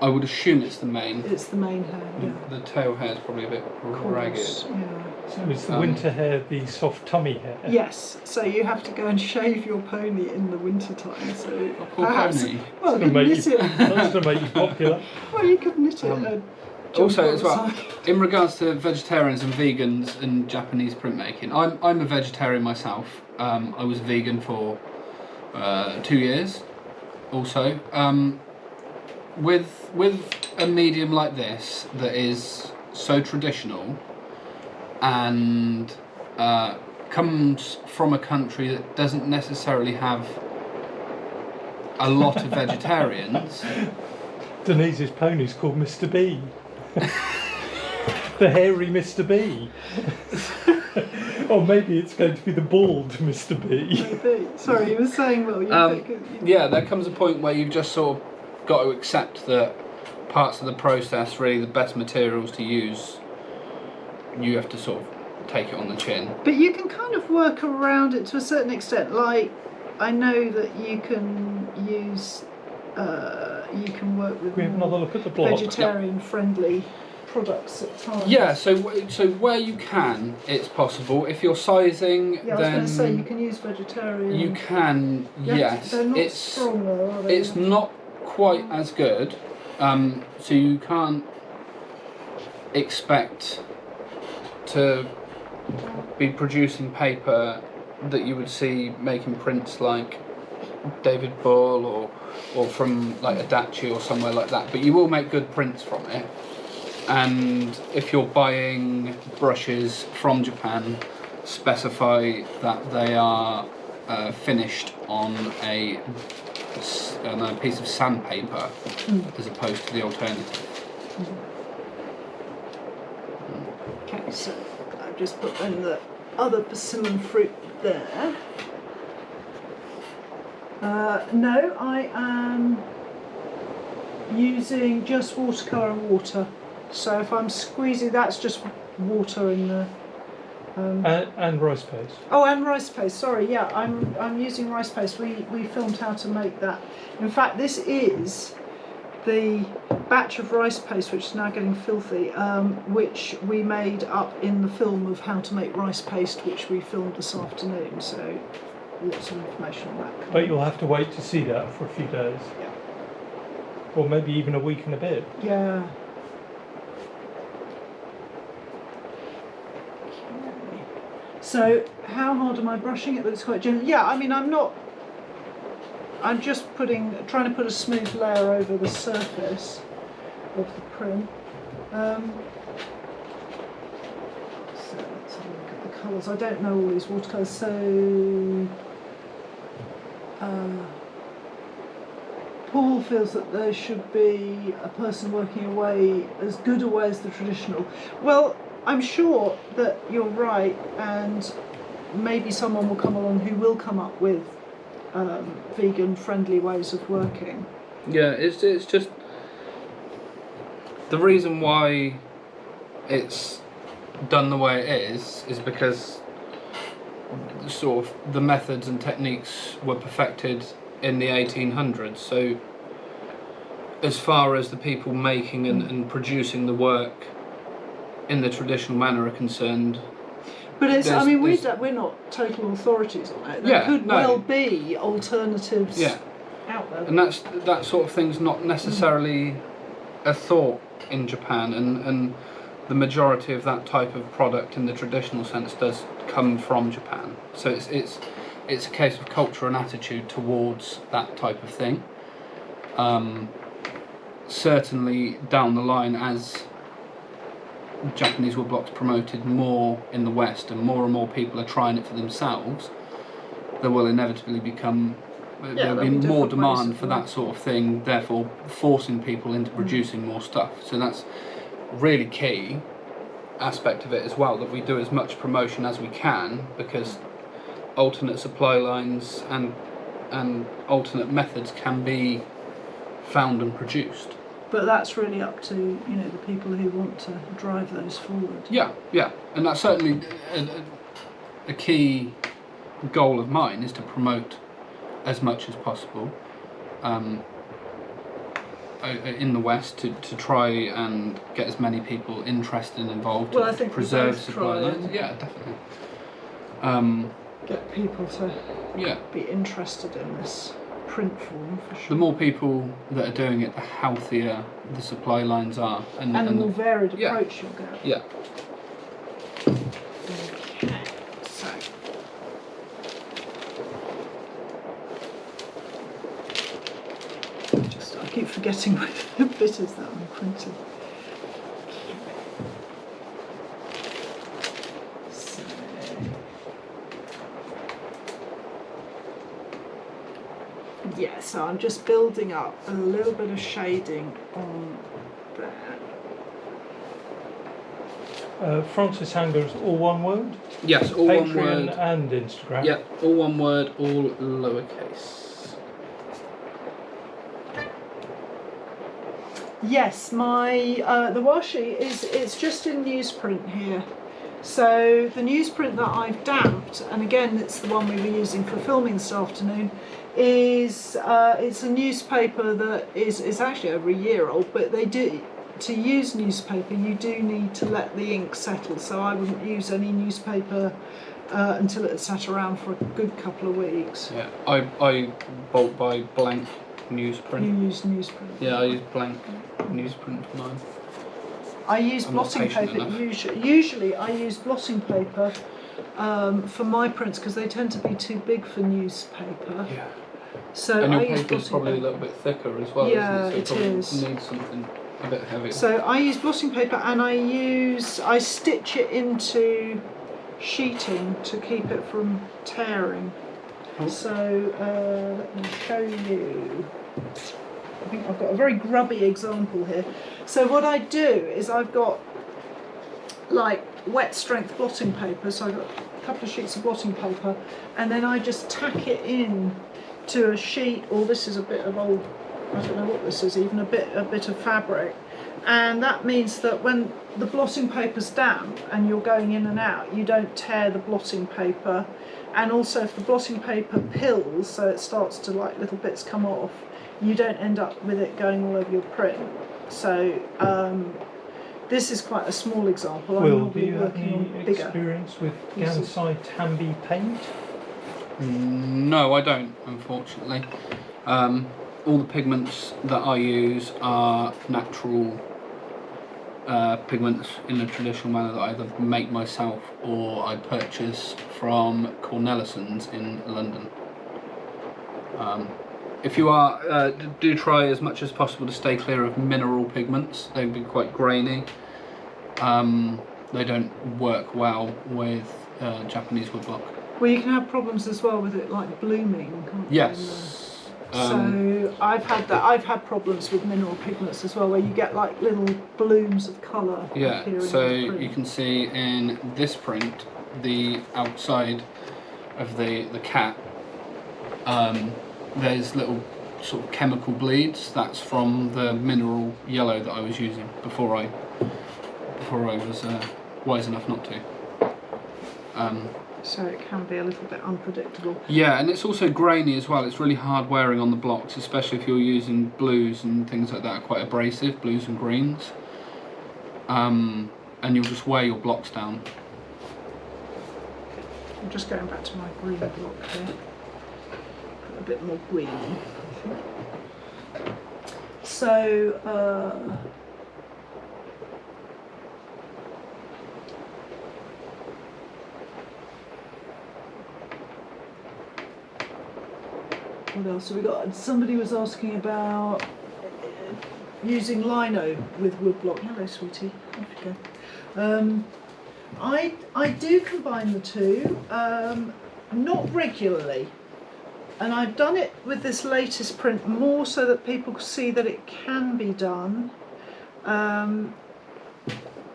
S3: I would assume it's the mane.
S2: It's the mane hair, yeah.
S3: The tail hair is probably a bit ragged.
S2: Yeah.
S1: So is the winter hair the soft tummy hair?
S2: Yes, so you have to go and shave your pony in the winter time. So
S3: Poor pony.
S2: Well, you could knit it.
S1: That's to make you popular.
S2: Well, you could knit it.
S3: Also, as well, in regards to vegetarians and vegans and Japanese printmaking, I'm a vegetarian myself. I was vegan for 2 years, also. With a medium like this that is so traditional and comes from a country that doesn't necessarily have a lot of vegetarians.
S1: Denise's pony's called Mr. B. The hairy Mr. B. Or maybe it's going to be the bald Mr. B.
S2: Maybe. Sorry, you were saying, well,
S3: yeah, there comes a point where you've just sort of got to accept that parts of the process, really the best materials to use, you have to sort of take it on the chin.
S2: But you can kind of work around it to a certain extent. Like, I know that you can use, you can work with
S1: We have another look at the block.
S2: vegetarian-friendly products at times.
S3: Yeah, so where you can, it's possible. If you're sizing,
S2: yeah, I was going to say you can use vegetarian.
S3: You can, yes.
S2: They're not strong though, are they?
S3: It's not quite as good, so you can't expect to be producing paper that you would see making prints like David Bull or from like Adachi or somewhere like that, but you will make good prints from it. And if you're buying brushes from Japan, specify that they are finished on a piece of sandpaper as opposed to the alternative.
S2: Okay, so I've just put in the other persimmon fruit there. No, I am using just watercolour and water. So if I'm squeezing, that's just water in the
S1: And rice paste.
S2: Oh, and rice paste. Sorry, yeah, I'm using rice paste. We filmed how to make that. In fact, this is the batch of rice paste, which is now getting filthy, which we made up in the film of how to make rice paste, which we filmed this afternoon. So lots of information on that.
S1: But you'll have to wait to see that for a few days.
S2: Yeah.
S1: Or maybe even a week and a bit.
S2: Yeah. So how hard am I brushing it? But it's quite gentle. Yeah, I mean, I'm just trying to put a smooth layer over the surface of the print. So let's have a look at the colours. I don't know all these watercolours, so Paul feels that there should be a person working away as good a way as the traditional. Well, I'm sure that you're right, and maybe someone will come along who will come up with vegan friendly ways of working.
S3: Yeah, it's just the reason why it's done the way it is because sort of the methods and techniques were perfected in the 1800s. So as far as the people making and producing the work in the traditional manner are concerned,
S2: but it's, I mean, we're not total authorities on it. There could well be alternatives out there.
S3: And that sort of thing's not necessarily a thought in Japan, and the majority of that type of product in the traditional sense does come from Japan. So it's a case of culture and attitude towards that type of thing. Certainly down the line, as Japanese woodblock's promoted more in the West and more people are trying it for themselves, there will inevitably become there'll be more demand for that sort of thing, therefore forcing people into producing more stuff. So that's really key aspect of it as well, that we do as much promotion as we can, because alternate supply lines and alternate methods can be found and produced.
S2: But that's really up to, you know, the people who want to drive those forward.
S3: Yeah, and that's certainly a key goal of mine, is to promote as much as possible in the West, to try and get as many people interested and involved.
S2: Well,
S3: to
S2: I think
S3: preserve supply lines. Yeah, definitely.
S2: Get people to be interested in this print form, for sure.
S3: The more people that are doing it, the healthier the supply lines are, and
S2: the more varied approach you'll get.
S3: Yeah.
S2: Okay, so I keep forgetting what the bit is that I'm printing. Yeah, so I'm just building up a little bit of shading on there.
S1: Francis Hanger's all one word?
S3: Yes, all
S1: Patreon
S3: one word.
S1: And Instagram?
S3: Yeah, all one word, all lowercase.
S2: Yes, my the washi it's just in newsprint here. So the newsprint that I've damped, and again it's the one we were using for filming this afternoon, is it's a newspaper that is actually over a year old, but they do, to use newspaper you do need to let the ink settle, so I wouldn't use any newspaper until it had sat around for a good couple of weeks.
S3: Yeah, I bulk buy blank newsprint.
S2: You use newsprint?
S3: Yeah, I use blank newsprint for mine.
S2: I use blotting paper. Usually I use blotting paper for my prints because they tend to be too big for newspaper.
S3: Yeah.
S2: So
S3: and your
S2: I use
S3: paper's probably a little bit thicker as well.
S2: Yeah,
S3: isn't it? So
S2: it
S3: you
S2: is.
S3: Need something a bit heavier.
S2: So I use blotting paper, and I stitch it into sheeting to keep it from tearing.
S3: Oh.
S2: So let me show you. I think I've got a very grubby example here. So what I do is I've got like wet strength blotting paper, so I've got a couple of sheets of blotting paper, and then I just tack it in to a sheet, or this is a bit of old, I don't know what this is, even a bit of fabric, and that means that when the blotting paper's damp and you're going in and out, you don't tear the blotting paper. And also if the blotting paper pills, so it starts to like little bits come off, you don't end up with it going all over your print. So this is quite a small example. I'm
S1: Will, do
S2: normally
S1: you have
S2: working on
S1: any
S2: bigger
S1: experience with
S2: pieces.
S1: Gansai Tambi paint?
S3: No, I don't, unfortunately. All the pigments that I use are natural pigments in a traditional manner that I either make myself or I purchase from Cornelison's in London. If you are, do try as much as possible to stay clear of mineral pigments. They can be quite grainy. They don't work well with Japanese woodblock.
S2: Well, you can have problems as well with it, like blooming, can't you?
S3: Yes.
S2: So I've had that. I've had problems with mineral pigments as well, where you get like little blooms of colour.
S3: Yeah,
S2: appearing
S3: so
S2: on the print.
S3: you can see in this print, the outside of the cap, there's little sort of chemical bleeds. That's from the mineral yellow that I was using before I was wise enough not to.
S2: So it can be a little bit unpredictable.
S3: Yeah, and it's also grainy as well. It's really hard wearing on the blocks, especially if you're using blues and things like that are quite abrasive, blues and greens. And you'll just wear your blocks down.
S2: I'm just going back to my green block here. Put a bit more green. So what else have we got? Somebody was asking about using lino with woodblock. Hello, sweetie. Off you go. I do combine the two, not regularly, and I've done it with this latest print more so that people see that it can be done, and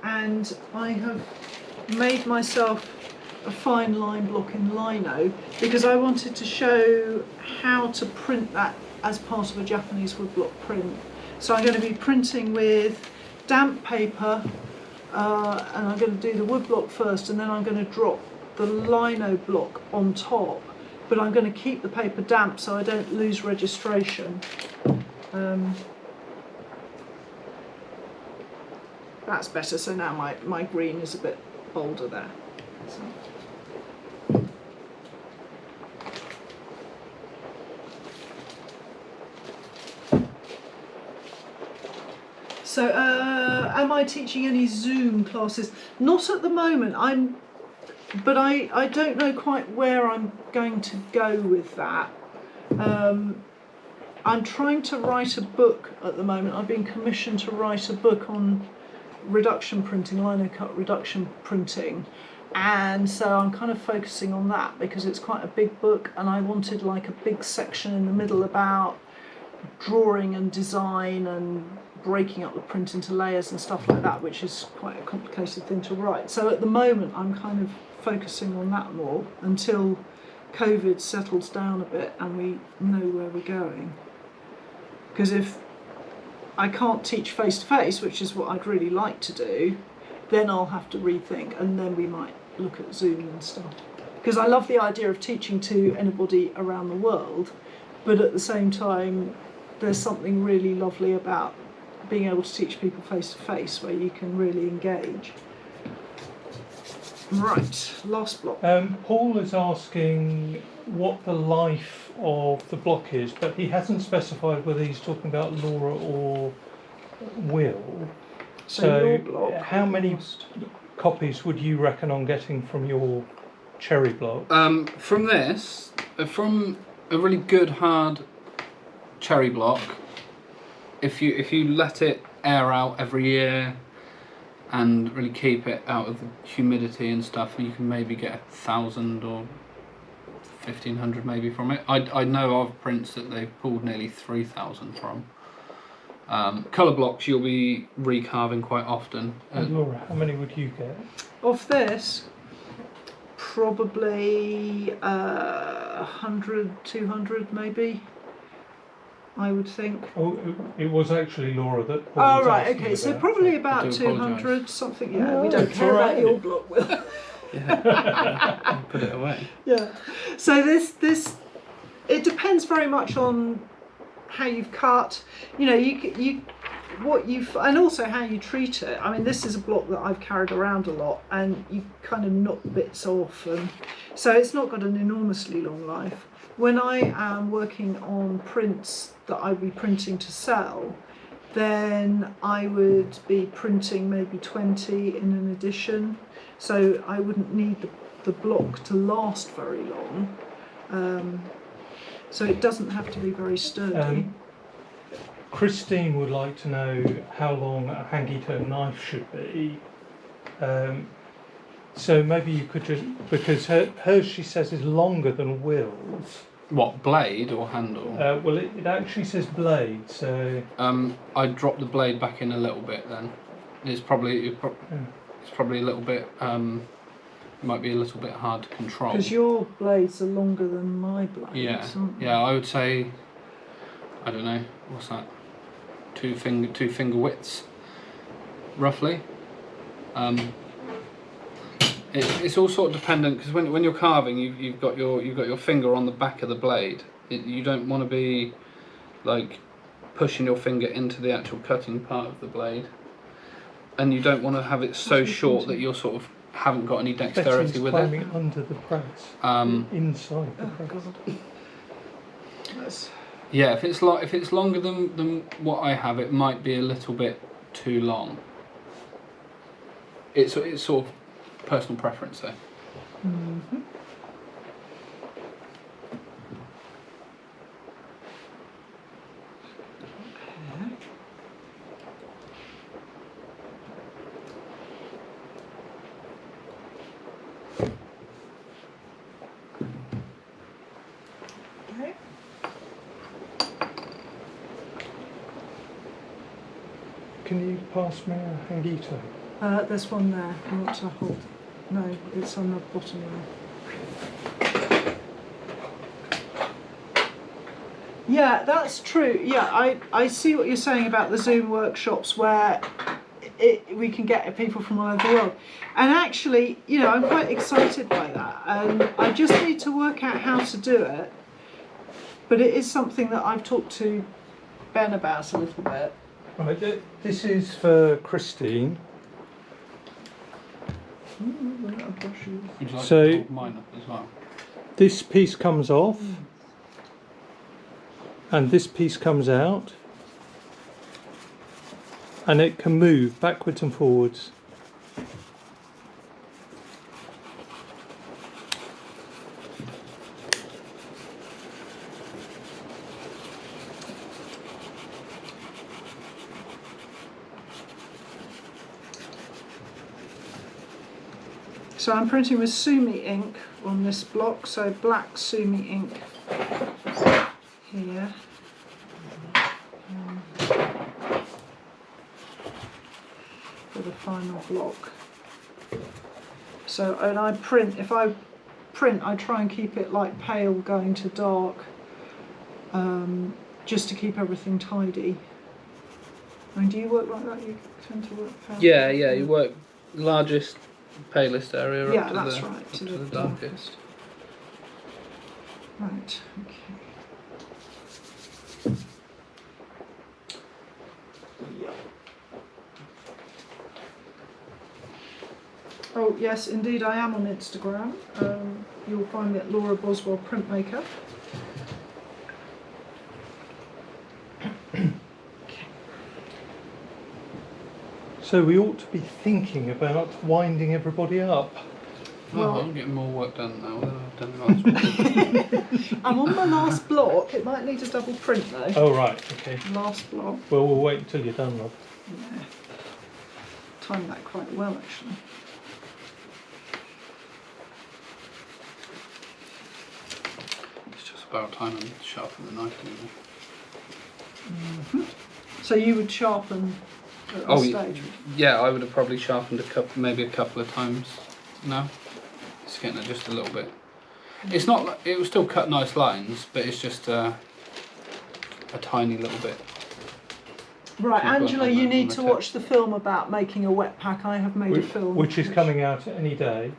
S2: I have made myself a fine line block in lino because I wanted to show how to print that as part of a Japanese woodblock print. So I'm going to be printing with damp paper, and I'm going to do the woodblock first, and then I'm going to drop the lino block on top, but I'm going to keep the paper damp so I don't lose registration. That's better, so now my green is a bit bolder there. So, am I teaching any Zoom classes? Not at the moment. But I don't know quite where I'm going to go with that. I'm trying to write a book at the moment. I've been commissioned to write a book on reduction printing, lino cut reduction printing, and so I'm kind of focusing on that because it's quite a big book, and I wanted like a big section in the middle about drawing and design and breaking up the print into layers and stuff like that, which is quite a complicated thing to write. So at the moment I'm kind of focusing on that more until COVID settles down a bit and we know where we're going. Because if I can't teach face to face, which is what I'd really like to do, then I'll have to rethink, and then we might look at Zoom and stuff. Because I love the idea of teaching to anybody around the world, but at the same time there's something really lovely about being able to teach people face to face where you can really engage. Right, last block.
S1: Paul is asking what the life of the block is, but he hasn't specified whether he's talking about Laura or Will.
S2: So your block,
S1: how many copies would you reckon on getting from your cherry block?
S3: From this, from a really good hard cherry block, if you let it air out every year and really keep it out of the humidity and stuff, you can maybe get 1,000 or 1,500 maybe from it. I know of prints that they've pulled nearly 3,000 from. Colour blocks you'll be recarving quite often.
S1: And Laura, how many would you get?
S2: Of this, probably 100, 200 maybe. I would think.
S1: Oh, it was actually Laura that.
S2: Oh,
S1: was
S2: right,
S1: asking
S2: okay, so
S1: about.
S2: probably
S3: I
S2: about
S3: do
S2: 200, something. Yeah,
S1: No,
S2: we don't
S1: it's
S2: care
S1: all
S2: about
S1: right.
S2: your block, Will.
S3: Yeah. Put it away.
S2: Yeah. So this it depends very much on how you've cut. You know, and also how you treat it. I mean, this is a block that I've carried around a lot, and you kind of knock bits off, and so it's not got an enormously long life. When I am working on prints that I'd be printing to sell, then I would be printing maybe 20 in an edition, so I wouldn't need the block to last very long. So it doesn't have to be very sturdy.
S1: Christine would like to know how long a hangy-turn knife should be. So maybe you could just, because hers she says is longer than Will's.
S3: What, blade or handle?
S1: Well, it actually says blade, so.
S3: I'd drop the blade back in a little bit then. It's probably a little bit. Might be a little bit hard to control.
S2: Because your blades are longer than my blades,
S3: Yeah,
S2: aren't they?
S3: yeah. I would say, I don't know, what's that? Two finger widths, roughly. It's all sort of dependent, because when you're carving, you've got your finger on the back of the blade. You don't want to be like pushing your finger into the actual cutting part of the blade, and you don't want to have it so short that you're sort of haven't got any dexterity
S1: Betty's
S3: with
S1: climbing
S3: it.
S1: under the press. Inside the
S2: Oh
S1: press.
S2: God. That's,
S3: Yeah, if it's longer than what I have, it might be a little bit too long. It's sort of personal preference though.
S2: mm-hmm. Okay.
S1: Can you pass me a hangito?
S2: There's one there. I want to hold. No, it's on the bottom there. Yeah, that's true. Yeah, I see what you're saying about the Zoom workshops where we can get people from all over the world. And actually, you know, I'm quite excited by that. And I just need to work out how to do it. But it is something that I've talked to Ben about a little bit.
S1: Right, this is for Christine.
S3: Would you like
S1: So-
S3: to hold mine up as well?
S1: This piece comes off, and this piece comes out, and it can move backwards and forwards.
S2: So I'm printing with Sumi ink on this block, so black Sumi ink here. For the final block. So, and I print, if I print, I try and keep it like pale going to dark, just to keep everything tidy. I mean, do you work like that? You tend to work pale?
S3: Yeah, you work largest, palest area
S2: Yeah,
S3: up to
S2: that's
S3: the
S2: right,
S3: to the darkest.
S2: Right, okay. Oh yes, indeed I am on Instagram. You'll find me at Laura Boswell Printmaker.
S1: So we ought to be thinking about winding everybody up.
S3: Well, I'm getting more work done now than I've done last week.
S2: I'm on my last block. It might need a double print though.
S1: Oh right, okay.
S2: Last block.
S1: Well, we'll wait until you're done, love.
S2: Yeah. Timed that quite well actually.
S3: It's just about time I sharpen the knife anyway.
S2: So you would sharpen at this stage?
S3: Yeah, I would have probably sharpened maybe a couple of times now. It's getting it just a little bit. It's not. It will still cut nice lines, but it's just a tiny little bit.
S2: Right,
S3: Keep
S2: Angela,
S3: on
S2: you
S3: the
S2: need to
S3: tip.
S2: watch the film about making a wet pack. I have made a film.
S1: Which is coming out any day.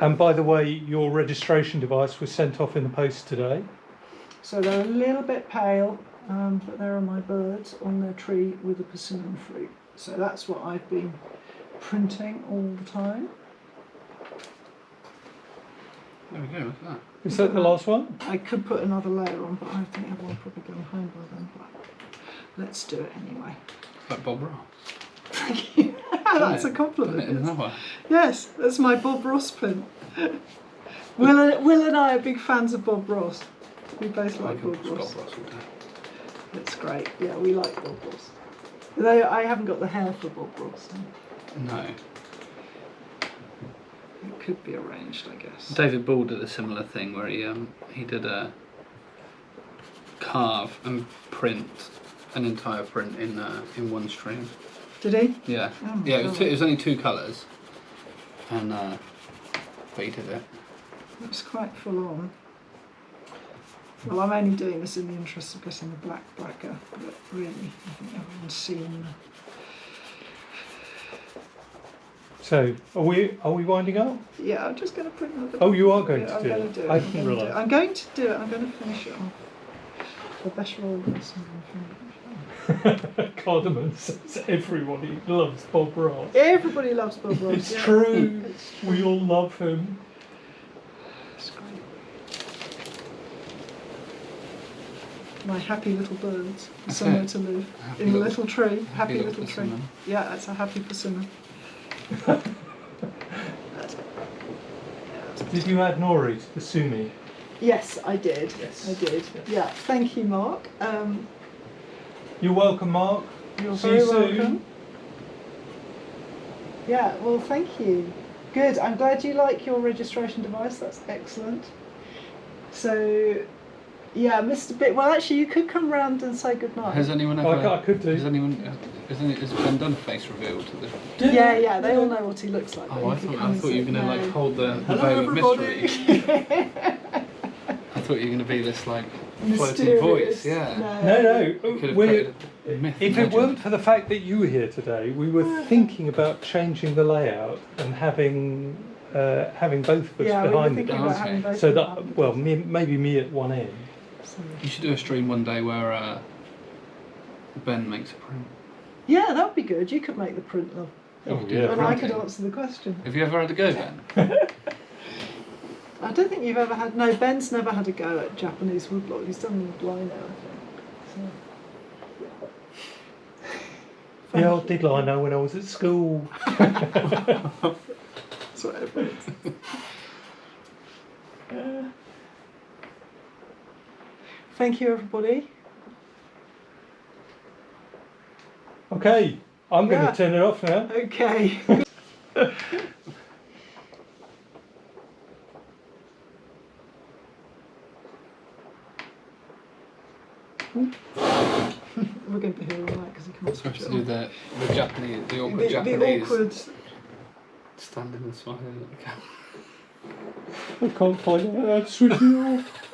S1: And by the way, your registration device was sent off in the post today.
S2: So they're a little bit pale, but there are my birds on their tree with a persimmon fruit. So that's what I've been printing all the time.
S3: There we go, look at that.
S1: Is that the last one?
S2: I could put another layer on, but I think everyone will probably go home by then. But let's do it anyway.
S3: Like Bob Ross.
S2: Thank you. That's a compliment.
S3: Isn't it, in
S2: Yes.
S3: that way?
S2: Yes, that's my Bob Ross print. Will and I are big fans of Bob Ross. We both
S3: I
S2: like
S3: can
S2: Bob
S3: watch
S2: Ross.
S3: Bob Ross all day.
S2: It's great. Yeah, we like Bob Ross. Though I haven't got the hair for Bob Ross. So
S3: No.
S2: it could be arranged, I guess.
S3: David Ball did a similar thing where he did a carve and print an entire print in one stream.
S2: Did he?
S3: Yeah,
S2: Oh my
S3: yeah. It
S2: God.
S3: was only 2 colours, and but he did it.
S2: It was quite full on. Well, I'm only doing this in the interest of getting the blacker, but really, I think everyone's seen.
S1: So, are we winding up?
S2: Yeah, I'm just going to print another.
S1: Oh, you are going to
S2: I'm
S1: do
S2: going
S1: it.
S2: to do it.
S1: I
S2: I'm
S1: didn't
S2: going to do it.
S1: realise.
S2: I'm going to do it. I'm going to finish it off. The best roll this
S1: Cardamom says everybody loves Bob Ross.
S2: Everybody loves Bob Ross.
S1: It's
S2: yeah.
S1: true.
S2: It's true.
S1: We all love him.
S2: It's great. My happy little birds,
S3: That's
S2: somewhere
S3: it.
S2: to live
S3: Happy
S2: in a
S3: little-
S2: little tree. Happy little tree.
S3: persimmon.
S2: Yeah, that's a happy persimmon. That's it. Yeah, that's
S1: Did you add nori to the sumi?
S2: Yes, I did.
S1: Yes.
S2: I did. Yeah, thank you, Mark.
S1: You're welcome, Mark.
S2: You're
S1: See
S2: very
S1: you soon.
S2: welcome. Yeah, well, thank you. Good. I'm glad you like your registration device. That's excellent. So, yeah, Mr. Bit. Well, actually, you could come round and say goodnight.
S3: Has anyone
S1: I
S3: ever?
S1: could do.
S3: Has Ben done a face reveal to the?
S2: Yeah, they all know what he looks like. but
S3: Oh, I
S2: you could
S3: thought
S2: come and
S3: you were
S2: say,
S3: gonna
S2: "No."
S3: like hold the
S2: Hello,
S3: veil of
S2: everybody.
S3: mystery. I thought you were gonna be this like floating
S2: Mysterious.
S3: voice. Yeah.
S1: No,
S3: Could have
S1: we're,
S3: created a myth.
S1: if it
S3: legend.
S1: weren't for the fact that you were here today, we were thinking about changing the layout and having both of us
S2: Yeah, we were
S1: behind the
S2: thinking
S3: Okay.
S2: about
S1: desk.
S2: having both
S1: So
S2: of
S1: that,
S2: them.
S1: well, maybe me at one end.
S2: So-
S3: You should do a stream one day where Ben makes a print.
S2: Yeah, that would be good. You could make the print, love.
S1: Oh,
S3: do
S1: yeah.
S3: the
S2: And I could
S3: printing.
S2: answer the question.
S3: Have you ever had a go, Ben?
S2: I don't think you've ever had. No, Ben's never had a go at Japanese woodblock. He's done lino, I think. So.
S1: Yeah, I did lino when I was at school.
S2: That's whatever it is. Thank you, everybody.
S1: Okay, I'm going
S2: Yeah.
S1: to turn it off now.
S2: Okay. We're going to be here all night because he can't
S3: So
S2: switch
S3: to
S2: it
S3: do
S2: on.
S3: the Japanese, the awkward Japanese
S2: The awkward.
S3: standing and smiling at the camera.
S1: I can't find out how to switch it off.